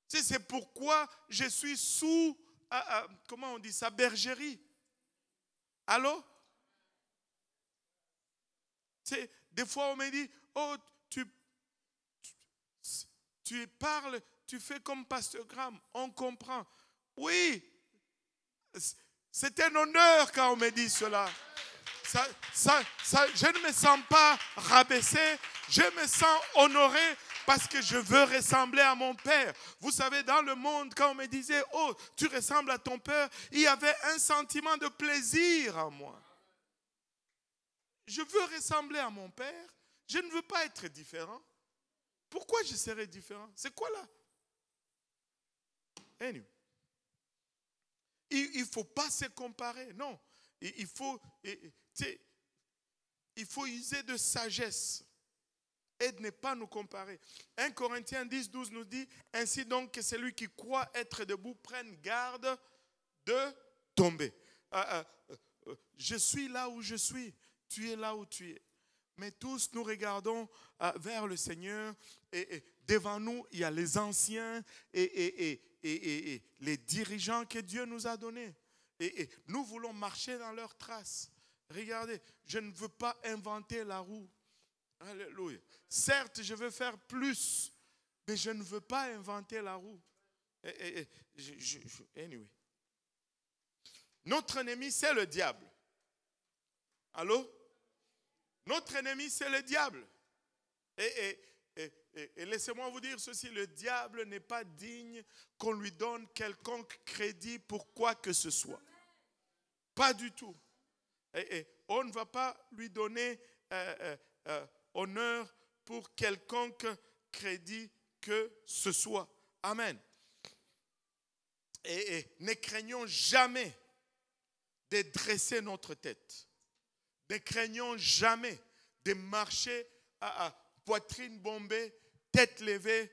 C'est pourquoi je suis sous, comment on dit ça, bergerie. Allô? Des fois on me dit, oh, tu parles, tu fais comme Pasteur Graham, on comprend. Oui, c'est un honneur quand on me dit cela. Je ne me sens pas rabaissé, je me sens honoré parce que je veux ressembler à mon père. Vous savez, dans le monde, quand on me disait, oh, tu ressembles à ton père, il y avait un sentiment de plaisir en moi. Je veux ressembler à mon père, je ne veux pas être différent. Pourquoi je serais différent? C'est quoi là? Anyway. Il ne faut pas se comparer, non. Il faut user de sagesse et de ne pas nous comparer. 1 Corinthiens 10, 12 nous dit, ainsi donc que celui qui croit être debout prenne garde de tomber. Je suis là où je suis, tu es là où tu es. Mais tous nous regardons vers le Seigneur et devant nous, il y a les anciens et les dirigeants que Dieu nous a donnés. Et nous voulons marcher dans leurs traces. Regardez, je ne veux pas inventer la roue. Alléluia. Certes, je veux faire plus, mais je ne veux pas inventer la roue. Anyway. Notre ennemi, c'est le diable. Allô? Notre ennemi, c'est le diable. Et laissez-moi vous dire ceci, le diable n'est pas digne qu'on lui donne quelconque crédit pour quoi que ce soit. Pas du tout. Et on ne va pas lui donner honneur pour quelconque crédit que ce soit. Amen. Et ne craignons jamais de dresser notre tête. Ne craignons jamais de marcher à poitrine bombée, tête levée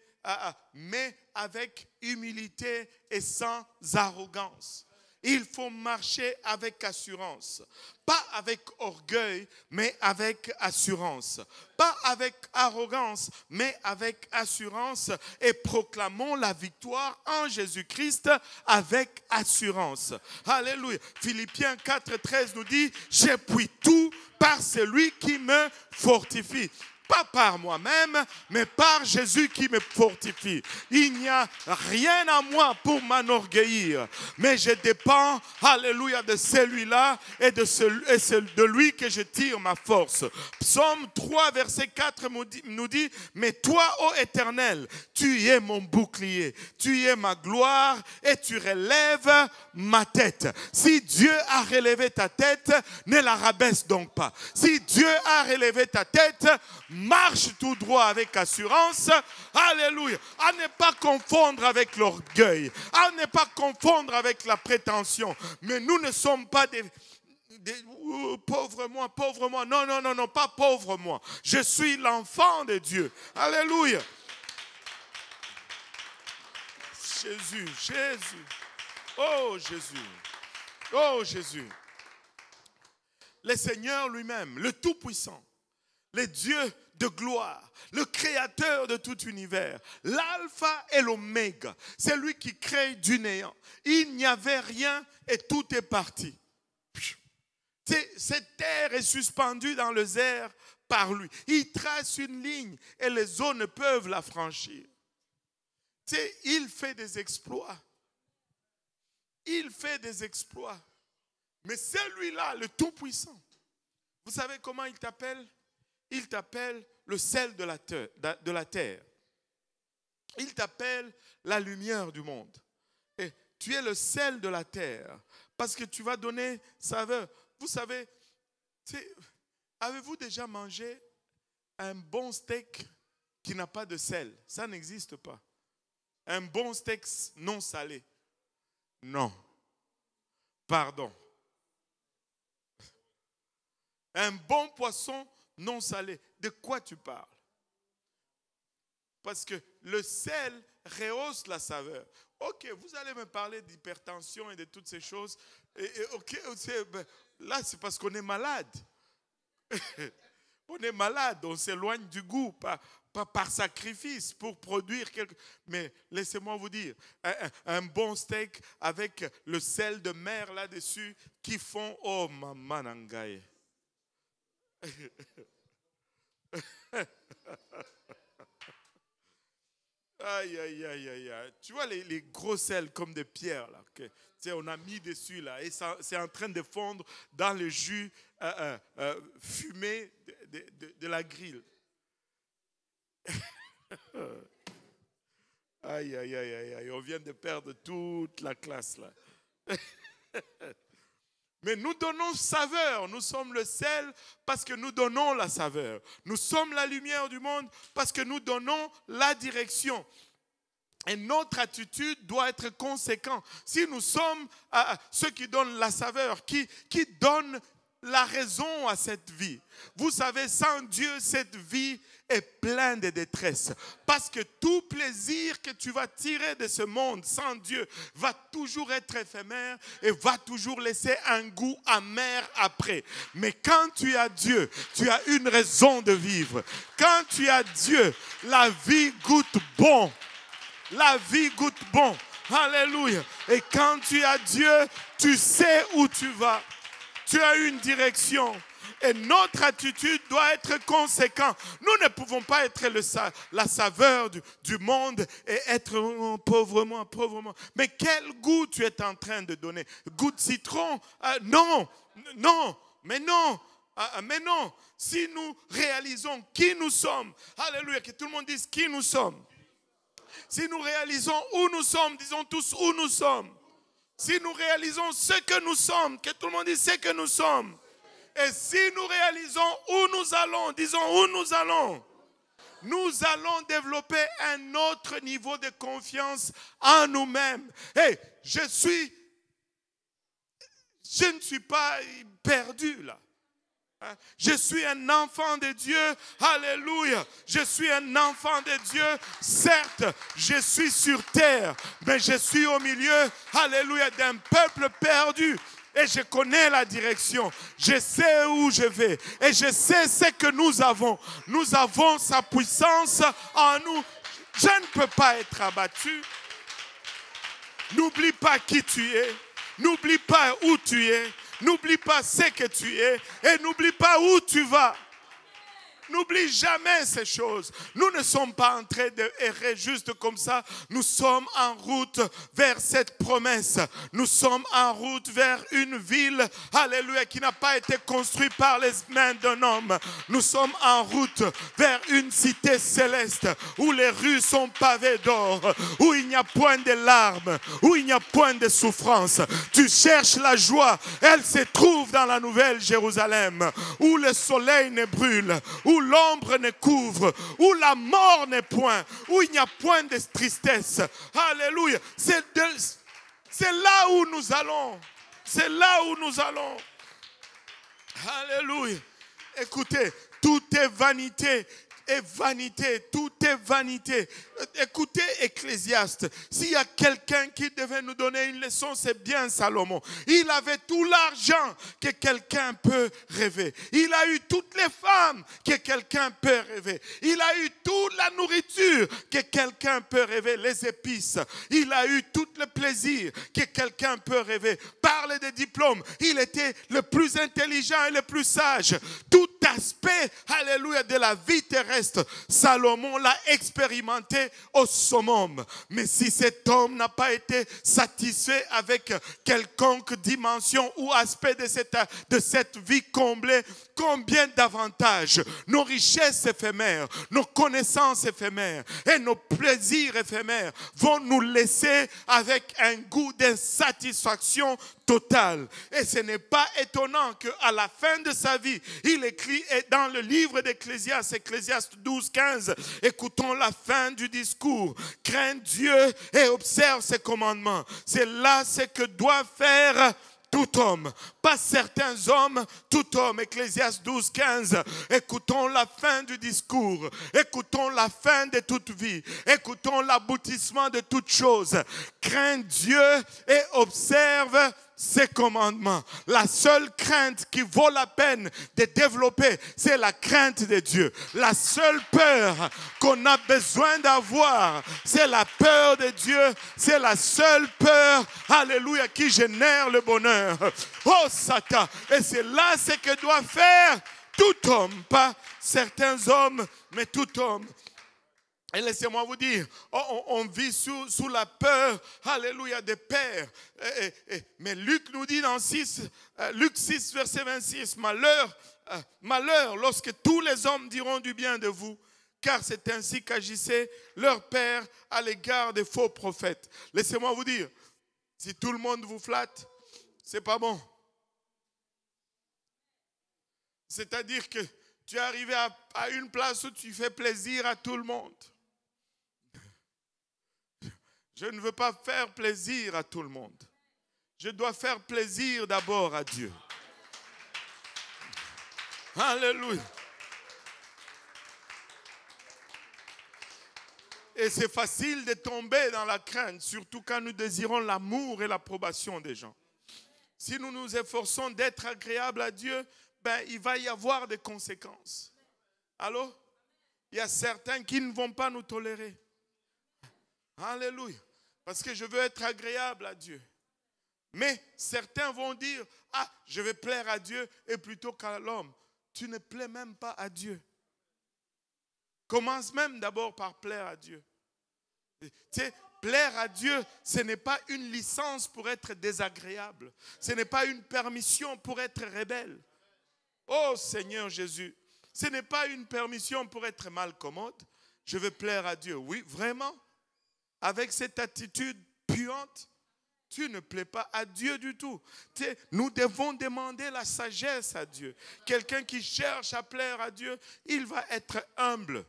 mais avec humilité et sans arrogance. Il faut marcher avec assurance. Pas avec orgueil, mais avec assurance. Pas avec arrogance, mais avec assurance. Et proclamons la victoire en Jésus-Christ avec assurance. Alléluia. Philippiens 4,13 nous dit, « Je puis tout par celui qui me fortifie. » Pas par moi-même, mais par Jésus qui me fortifie. Il n'y a rien à moi pour m'enorgueillir, mais je dépends, alléluia, de celui-là et de lui que je tire ma force. Psaume 3, verset 4 nous dit, « Mais toi, ô Éternel, tu es mon bouclier, tu es ma gloire et tu relèves ma tête. » Si Dieu a relevé ta tête, ne la rabaisse donc pas. Si Dieu a relevé ta tête, marche tout droit avec assurance. Alléluia. À ne pas confondre avec l'orgueil. À ne pas confondre avec la prétention. Mais nous ne sommes pas des pauvre moi. Non, pas pauvre moi. Je suis l'enfant de Dieu. Alléluia. Jésus. Oh Jésus. Le Seigneur lui-même, le Tout-Puissant, le Dieu de gloire, le créateur de tout univers, l'alpha et l'oméga, c'est lui qui crée du néant. Il n'y avait rien et tout est parti. Cette terre est suspendue dans les airs par lui. Il trace une ligne et les eaux ne peuvent la franchir. Il fait des exploits. Mais celui-là, le Tout-Puissant, vous savez comment il t'appelle? Il t'appelle le sel de la terre. Il t'appelle la lumière du monde. Et tu es le sel de la terre parce que tu vas donner saveur. Vous savez, avez-vous déjà mangé un bon steak qui n'a pas de sel? Ça n'existe pas. Un bon steak non salé. Non. Pardon. Un bon poisson non salé. De quoi tu parles? Parce que le sel rehausse la saveur. Ok, vous allez me parler d'hypertension et de toutes ces choses. Là, c'est parce qu'on est malade. On est malade, on s'éloigne du goût par sacrifice pour produire quelque chose. Mais laissez-moi vous dire, un bon steak avec le sel de mer là-dessus qui font, oh maman nangaye. Aïe. Tu vois les gros sels comme des pierres là, que, on a mis dessus là et c'est en train de fondre dans le jus fumé de la grille. Aïe, on vient de perdre toute la classe là. Mais nous donnons saveur, nous sommes le sel parce que nous donnons la saveur. Nous sommes la lumière du monde parce que nous donnons la direction. Et notre attitude doit être conséquente. Si nous sommes ceux qui donnent la saveur, qui donnent la raison à cette vie. Vous savez, sans Dieu, cette vie est pleine de détresse. Parce que tout plaisir que tu vas tirer de ce monde sans Dieu va toujours être éphémère et va toujours laisser un goût amer après. Mais quand tu as Dieu, tu as une raison de vivre. Quand tu as Dieu, la vie goûte bon. La vie goûte bon. Alléluia. Et quand tu as Dieu, tu sais où tu vas. Tu as une direction. Et notre attitude doit être conséquente. Nous ne pouvons pas être la saveur du monde et être pauvrement. Mais quel goût tu es en train de donner? Goût de citron? Non. Mais non. Si nous réalisons qui nous sommes, alléluia, que tout le monde dise qui nous sommes. Si nous réalisons où nous sommes, disons tous où nous sommes. Si nous réalisons ce que nous sommes, que tout le monde dise ce que nous sommes. Et si nous réalisons où nous allons, disons où nous allons. Nous allons développer un autre niveau de confiance en nous-mêmes. Hey, je ne suis pas perdu là. Je suis un enfant de Dieu. Alléluia. Je suis un enfant de Dieu. Certes, je suis sur terre, mais je suis au milieu, alléluia, d'un peuple perdu. Et je connais la direction. Je sais où je vais. Et je sais ce que nous avons. Nous avons sa puissance en nous. Je ne peux pas être abattu. N'oublie pas qui tu es. N'oublie pas où tu es. N'oublie pas ce que tu es. Et n'oublie pas où tu vas. N'oublie jamais ces choses. Nous ne sommes pas en train d'errer juste comme ça. Nous sommes en route vers cette promesse. Nous sommes en route vers une ville, alléluia, qui n'a pas été construite par les mains d'un homme. Nous sommes en route vers une cité céleste où les rues sont pavées d'or, où il n'y a point de larmes, où il n'y a point de souffrance. Tu cherches la joie, elle se trouve dans la nouvelle Jérusalem, où le soleil ne brûle, où l'ombre ne couvre, où la mort n'est point, où il n'y a point de tristesse. Alléluia. C'est là où nous allons. C'est là où nous allons. Alléluia. Écoutez, tout est vanité. Et vanité, tout est vanité. Écoutez Ecclésiaste, s'il y a quelqu'un qui devait nous donner une leçon, c'est bien Salomon. Il avait tout l'argent que quelqu'un peut rêver. Il a eu toutes les femmes que quelqu'un peut rêver. Il a eu toute la nourriture que quelqu'un peut rêver, les épices. Il a eu tout le plaisir que quelqu'un peut rêver. Parle des diplômes, il était le plus intelligent et le plus sage. Tout aspect, alléluia, de la vie terrestre, Salomon l'a expérimenté au summum. Mais si cet homme n'a pas été satisfait avec quelconque dimension ou aspect de cette vie comblée, combien d'avantages, nos richesses éphémères, nos connaissances éphémères et nos plaisirs éphémères vont nous laisser avec un goût d'insatisfaction totale. Et ce n'est pas étonnant qu'à la fin de sa vie, il écrit dans le livre d'Ecclésiaste, Ecclésiaste 12, 15, écoutons la fin du discours. Crains Dieu et observe ses commandements. C'est là ce que doit faire tout homme, pas certains hommes, tout homme. Ecclésiaste 12, 15. Écoutons la fin du discours. Écoutons la fin de toute vie. Écoutons l'aboutissement de toute chose. Crains Dieu et observe ses commandements. La seule crainte qui vaut la peine de développer, c'est la crainte de Dieu. La seule peur qu'on a besoin d'avoir, c'est la peur de Dieu. C'est la seule peur, alléluia, qui génère le bonheur. Oh Satan! Et c'est là ce que doit faire tout homme, pas certains hommes, mais tout homme. Et laissez-moi vous dire, on vit sous la peur, alléluia, des pères. Mais Luc nous dit dans Luc 6, verset 26, malheur lorsque tous les hommes diront du bien de vous, car c'est ainsi qu'agissait leur père à l'égard des faux prophètes. Laissez-moi vous dire, si tout le monde vous flatte, c'est pas bon. C'est-à-dire que tu es arrivé à une place où tu fais plaisir à tout le monde. Je ne veux pas faire plaisir à tout le monde. Je dois faire plaisir d'abord à Dieu. Alléluia. Et c'est facile de tomber dans la crainte, surtout quand nous désirons l'amour et l'approbation des gens. Si nous nous efforçons d'être agréables à Dieu, il va y avoir des conséquences. Allô? Il y a certains qui ne vont pas nous tolérer. Alléluia. Parce que je veux être agréable à Dieu. Mais certains vont dire, je vais plaire à Dieu et plutôt qu'à l'homme. Tu ne plais même pas à Dieu. Commence même d'abord par plaire à Dieu. Tu sais, plaire à Dieu, ce n'est pas une licence pour être désagréable. Ce n'est pas une permission pour être rebelle. Oh Seigneur Jésus, ce n'est pas une permission pour être malcommode. Je veux plaire à Dieu. Oui, vraiment? Avec cette attitude puante, tu ne plais pas à Dieu du tout. Nous devons demander la sagesse à Dieu. Quelqu'un qui cherche à plaire à Dieu, il va être humble.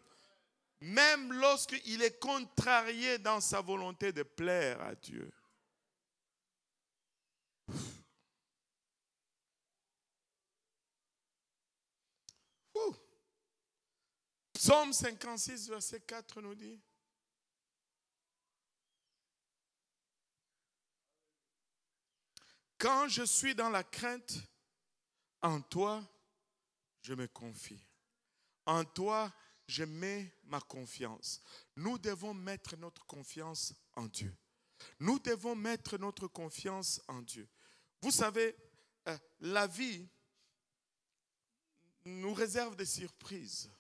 Même lorsqu'il est contrarié dans sa volonté de plaire à Dieu. Psaume 56, verset 4 nous dit, quand je suis dans la crainte, en toi, je me confie. En toi, je mets ma confiance. Nous devons mettre notre confiance en Dieu. Nous devons mettre notre confiance en Dieu. Vous savez, la vie nous réserve des surprises.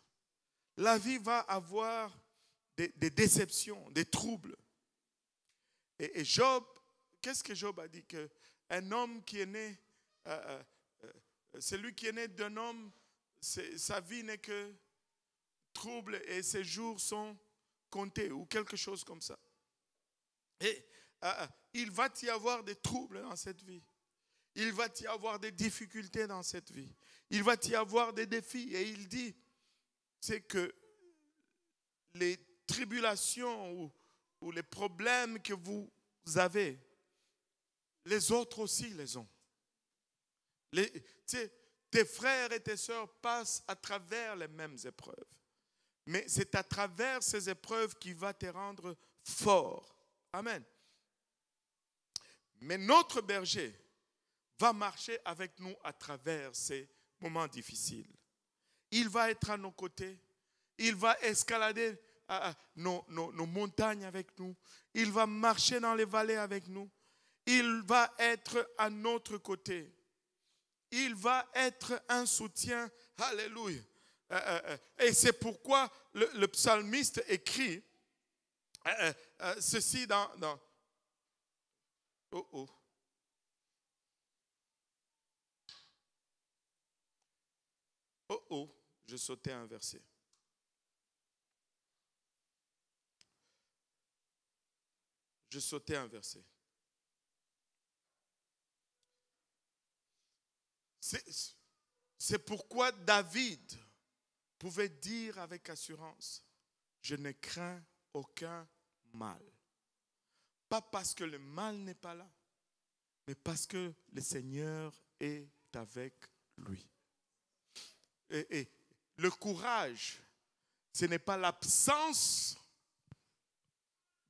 La vie va avoir des déceptions, des troubles. Et Job, qu'est-ce que Job a dit? Qu'un homme qui est né, celui qui est né d'un homme, sa vie n'est que trouble et ses jours sont comptés ou quelque chose comme ça. Et il va y avoir des troubles dans cette vie. Il va y avoir des difficultés dans cette vie. Il va y avoir des défis. Et il dit, c'est que les tribulations ou les problèmes que vous avez, les autres aussi les ont. Tes frères et tes sœurs passent à travers les mêmes épreuves. Mais c'est à travers ces épreuves qui va te rendre fort. Amen. Mais notre berger va marcher avec nous à travers ces moments difficiles. Il va être à nos côtés. Il va escalader nos montagnes avec nous. Il va marcher dans les vallées avec nous. Il va être à notre côté. Il va être un soutien. Alléluia. Et c'est pourquoi le psalmiste écrit ceci dans je sautais un verset. Je sautais un verset. C'est pourquoi David pouvait dire avec assurance, je ne crains aucun mal. Pas parce que le mal n'est pas là, mais parce que le Seigneur est avec lui. Et le courage, ce n'est pas l'absence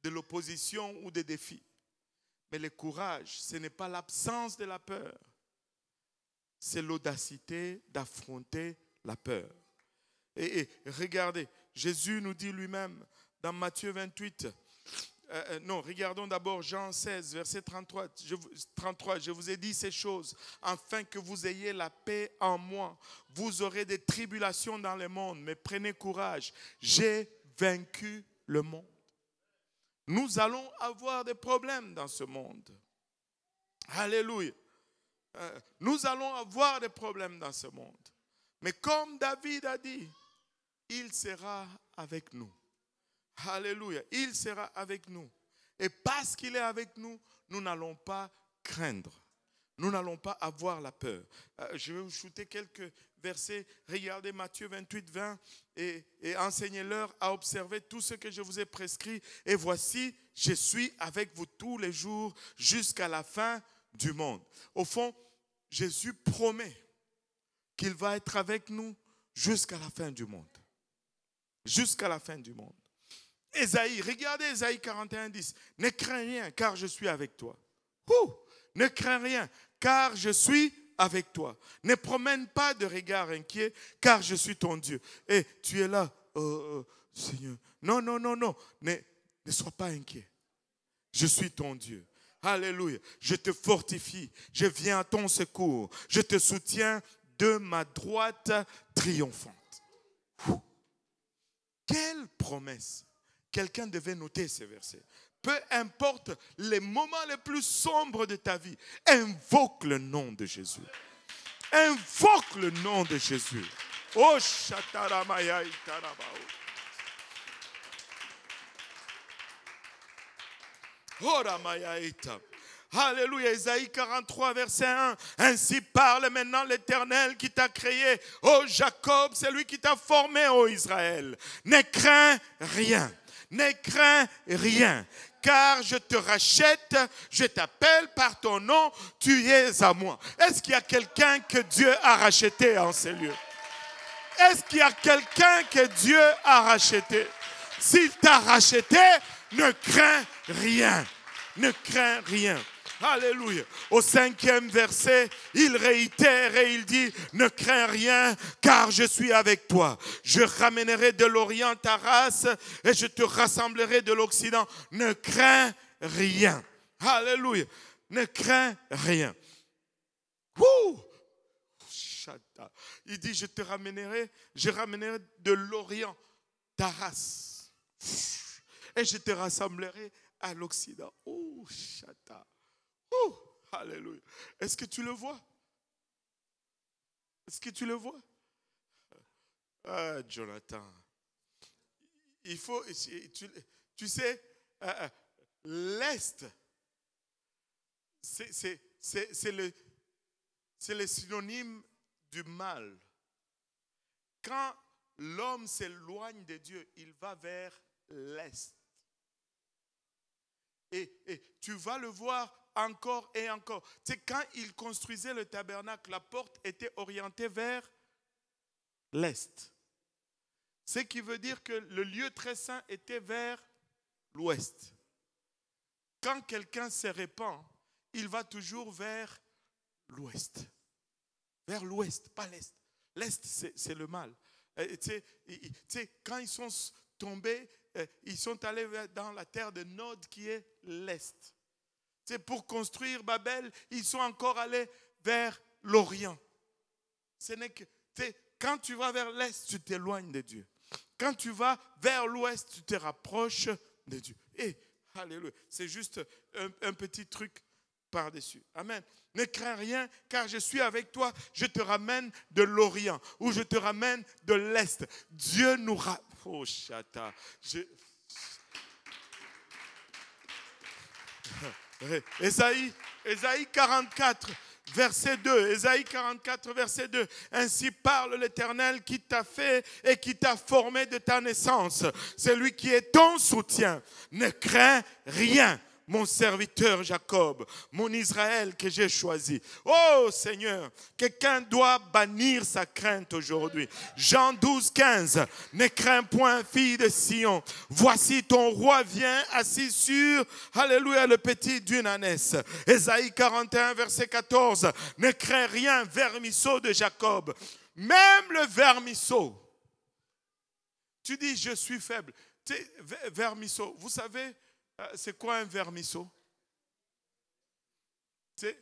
de l'opposition ou des défis. Mais le courage, ce n'est pas l'absence de la peur. C'est l'audacité d'affronter la peur. Et regardez, Jésus nous dit lui-même dans Matthieu 28, regardons d'abord Jean 16, verset 33. Je vous ai dit ces choses afin que vous ayez la paix en moi. Vous aurez des tribulations dans le monde, mais prenez courage. J'ai vaincu le monde. Nous allons avoir des problèmes dans ce monde. Alléluia. Nous allons avoir des problèmes dans ce monde. Mais comme David a dit, il sera avec nous. Alléluia. Il sera avec nous. Et parce qu'il est avec nous, nous n'allons pas craindre. Nous n'allons pas avoir la peur. Je vais vous shooter quelques versets. Regardez Matthieu 28, 20 et enseignez-leur à observer tout ce que je vous ai prescrit. Et voici, je suis avec vous tous les jours jusqu'à la fin du monde. Au fond, Jésus promet qu'il va être avec nous jusqu'à la fin du monde. Jusqu'à la fin du monde. Ésaïe, regardez Ésaïe 41, 10. Ne crains rien, car je suis avec toi. Ne crains rien, car je suis avec toi. Ne promène pas de regard inquiet, car je suis ton Dieu. Et tu es là, Seigneur. Non. Ne sois pas inquiet. Je suis ton Dieu. Alléluia. Je te fortifie. Je viens à ton secours. Je te soutiens de ma droite triomphante. Quelle promesse! Quelqu'un devait noter ces versets. Peu importe les moments les plus sombres de ta vie, invoque le nom de Jésus. Invoque le nom de Jésus. Oh, Shataramaya Itarabao. Oh, Ramaya Ita. Alléluia, Isaïe 43, verset 1. Ainsi parle maintenant l'Éternel qui t'a créé. Oh Jacob, c'est lui qui t'a formé, oh Israël. Ne crains rien. Ne crains rien, car je te rachète, je t'appelle par ton nom, tu es à moi. Est-ce qu'il y a quelqu'un que Dieu a racheté en ces lieux? Est-ce qu'il y a quelqu'un que Dieu a racheté? S'il t'a racheté, ne crains rien. Ne crains rien. Alléluia. Au 5e verset, il réitère et il dit, ne crains rien car je suis avec toi. Je ramènerai de l'Orient ta race et je te rassemblerai de l'Occident. Ne crains rien. Alléluia. Ne crains rien. Ouh. Il dit, je ramènerai de l'Orient ta race et je te rassemblerai à l'Occident. Oh, chata. Oh, alléluia. Est-ce que tu le vois? Est-ce que tu le vois? Ah, Jonathan. Il faut, tu sais, l'Est, c'est le synonyme du mal. Quand l'homme s'éloigne de Dieu, il va vers l'Est. Et tu vas le voir encore et encore. Tu sais, quand il construisait le tabernacle, la porte était orientée vers l'Est. Ce qui veut dire que le lieu très saint était vers l'Ouest. Quand quelqu'un se répand, il va toujours vers l'Ouest. Vers l'Ouest, pas l'Est. L'Est, c'est le mal. Tu sais, quand ils sont tombés, ils sont allés dans la terre de Nod qui est l'Est. C'est pour construire Babel, ils sont encore allés vers l'Orient. Ce n'est que, quand tu vas vers l'Est, tu t'éloignes de Dieu. Quand tu vas vers l'Ouest, tu te rapproches de Dieu. Et, alléluia, c'est juste un petit truc par-dessus. Amen. Ne crains rien, car je suis avec toi. Je te ramène de l'Orient ou je te ramène de l'Est. Dieu nous ramène. Oh, chata. Ésaïe 44, verset 2. Ésaïe 44, verset 2. Ainsi parle l'Éternel qui t'a fait et qui t'a formé de ta naissance. C'est lui qui est ton soutien. Ne crains rien. Mon serviteur Jacob, mon Israël que j'ai choisi. Oh Seigneur, quelqu'un doit bannir sa crainte aujourd'hui. Jean 12, 15. Ne crains point, fille de Sion. Voici ton roi vient assis sur, alléluia, le petit d'une ânesse. Ésaïe 41, verset 14. Ne crains rien, vermisseau de Jacob. Même le vermisseau. Tu dis, je suis faible. Tu sais, vermisseau, vous savez, c'est quoi un vermisseau? C'est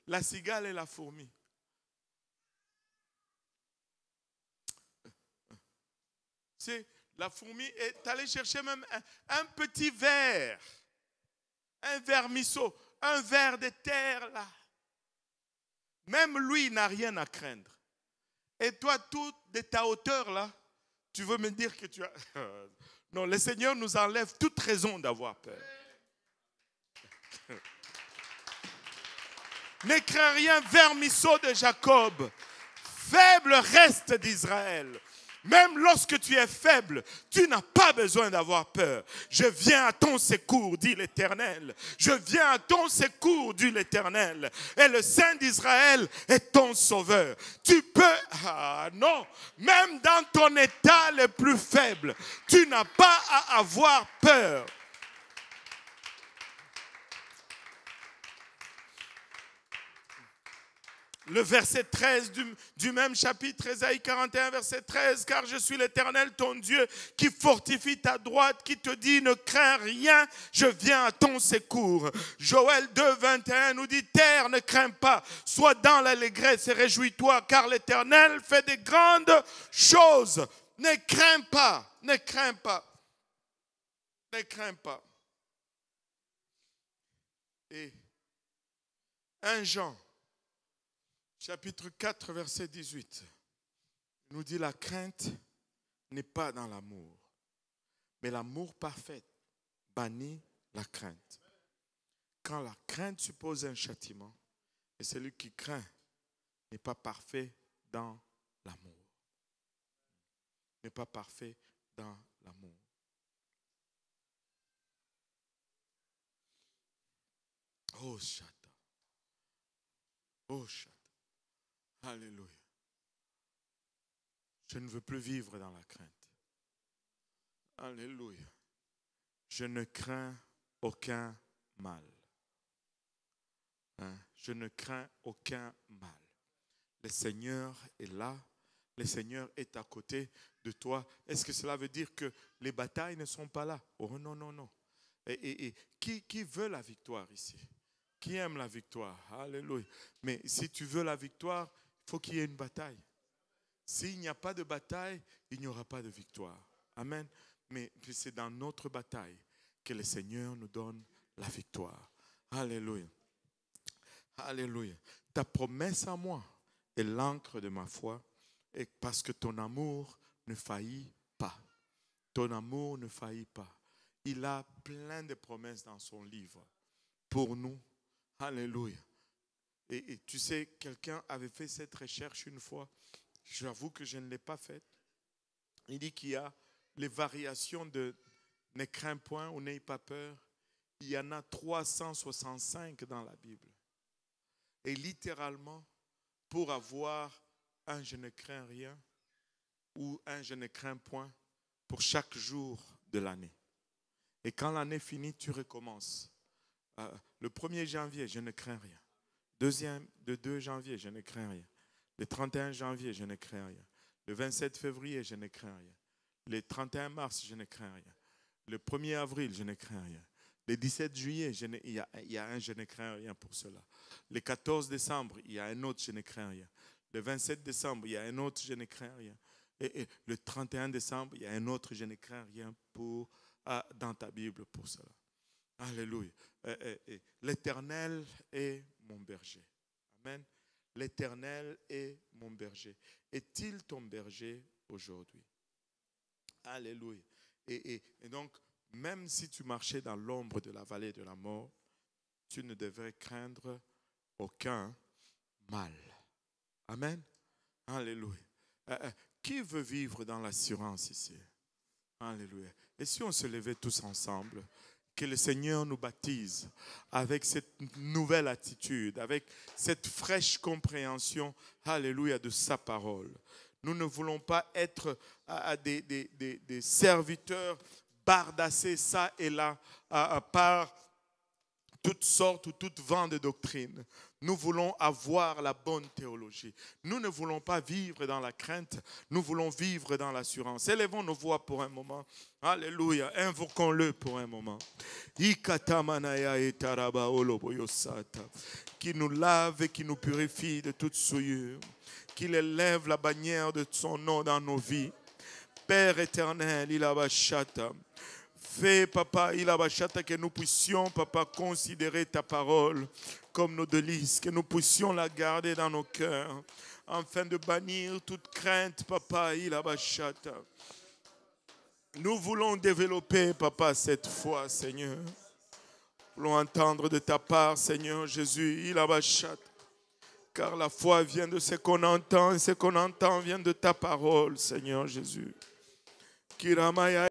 la cigale et la fourmi. C'est la fourmi est allée chercher même un petit ver, un vermisseau, un ver de terre là. Même lui n'a rien à craindre. Et toi, tout de ta hauteur là, tu veux me dire que tu as... Non, le Seigneur nous enlève toute raison d'avoir peur. Ne crains rien, vermisseau de Jacob. Faible reste d'Israël. Même lorsque tu es faible, tu n'as pas besoin d'avoir peur. Je viens à ton secours, dit l'Éternel. Je viens à ton secours, dit l'Éternel. Et le Saint d'Israël est ton sauveur. Tu peux, non, même dans ton état le plus faible, tu n'as pas à avoir peur. Le verset 13 du même chapitre, Ésaïe 41, verset 13, car je suis l'Éternel, ton Dieu, qui fortifie ta droite, qui te dit, ne crains rien, je viens à ton secours. Joël 2, 21 nous dit, terre, ne crains pas, sois dans l'allégresse et réjouis-toi, car l'Éternel fait de grandes choses. Ne crains pas, ne crains pas, ne crains pas. Et 1 Jean, chapitre 4, verset 18, nous dit la crainte n'est pas dans l'amour, mais l'amour parfait bannit la crainte. Quand la crainte suppose un châtiment, et celui qui craint n'est pas parfait dans l'amour. N'est pas parfait dans l'amour. Oh, chata. Oh, chata. Alléluia. Je ne veux plus vivre dans la crainte. Alléluia. Je ne crains aucun mal. Je ne crains aucun mal. Le Seigneur est là. Le Seigneur est à côté de toi. Est-ce que cela veut dire que les batailles ne sont pas là? Oh non, non, non. Et qui veut la victoire ici? Qui aime la victoire? Alléluia. Mais si tu veux la victoire, il faut qu'il y ait une bataille. S'il n'y a pas de bataille, il n'y aura pas de victoire. Amen. Mais c'est dans notre bataille que le Seigneur nous donne la victoire. Alléluia. Alléluia. Ta promesse à moi est l'encre de ma foi, et parce que ton amour ne faillit pas. Ton amour ne faillit pas. Il a plein de promesses dans son livre pour nous. Alléluia. Et tu sais, quelqu'un avait fait cette recherche une fois. J'avoue que je ne l'ai pas faite. Il dit qu'il y a les variations de ne crains point ou n'aie pas peur. Il y en a 365 dans la Bible. Et littéralement, pour avoir un je ne crains rien ou un je ne crains point pour chaque jour de l'année. Et quand l'année finit, tu recommences. Le 1er janvier, je ne crains rien. Le 2 janvier, je ne crains rien. Le 31 janvier, je ne crains rien. Le 27 février, je ne crains rien. Le 31 mars, je ne crains rien. Le 1er avril, je ne crains rien. Le 17 juillet, il y a un je ne crains rien pour cela. Le 14 décembre, il y a un autre je ne crains rien. Le 27 décembre, il y a un autre je ne crains rien. Et le 31 décembre, il y a un autre je ne crains rien dans ta Bible pour cela. Alléluia. L'Éternel est mon berger. Amen. L'Éternel est mon berger. Est-il ton berger aujourd'hui? Alléluia. Et donc, même si tu marchais dans l'ombre de la vallée de la mort, tu ne devrais craindre aucun mal. Amen. Alléluia. Qui veut vivre dans l'assurance ici? Alléluia. Et si on se levait tous ensemble, que le Seigneur nous baptise avec cette nouvelle attitude, avec cette fraîche compréhension, alléluia, de sa parole. Nous ne voulons pas être des serviteurs bardassés ça et là par toutes sortes ou toutes vents de doctrine. Nous voulons avoir la bonne théologie. Nous ne voulons pas vivre dans la crainte, nous voulons vivre dans l'assurance. Élevons nos voix pour un moment. Alléluia, invoquons-le pour un moment. Qui nous lave et qui nous purifie de toute souillure. Qu'il élève la bannière de son nom dans nos vies. Père éternel, il a bachata. Fais, papa, il a bachata, que nous puissions, papa, considérer ta parole comme nos délices, que nous puissions la garder dans nos cœurs, afin de bannir toute crainte, papa, il a bachata. Nous voulons développer, papa, cette foi, Seigneur. Nous voulons entendre de ta part, Seigneur Jésus, il a bachata. Car la foi vient de ce qu'on entend, et ce qu'on entend vient de ta parole, Seigneur Jésus. Kiramaya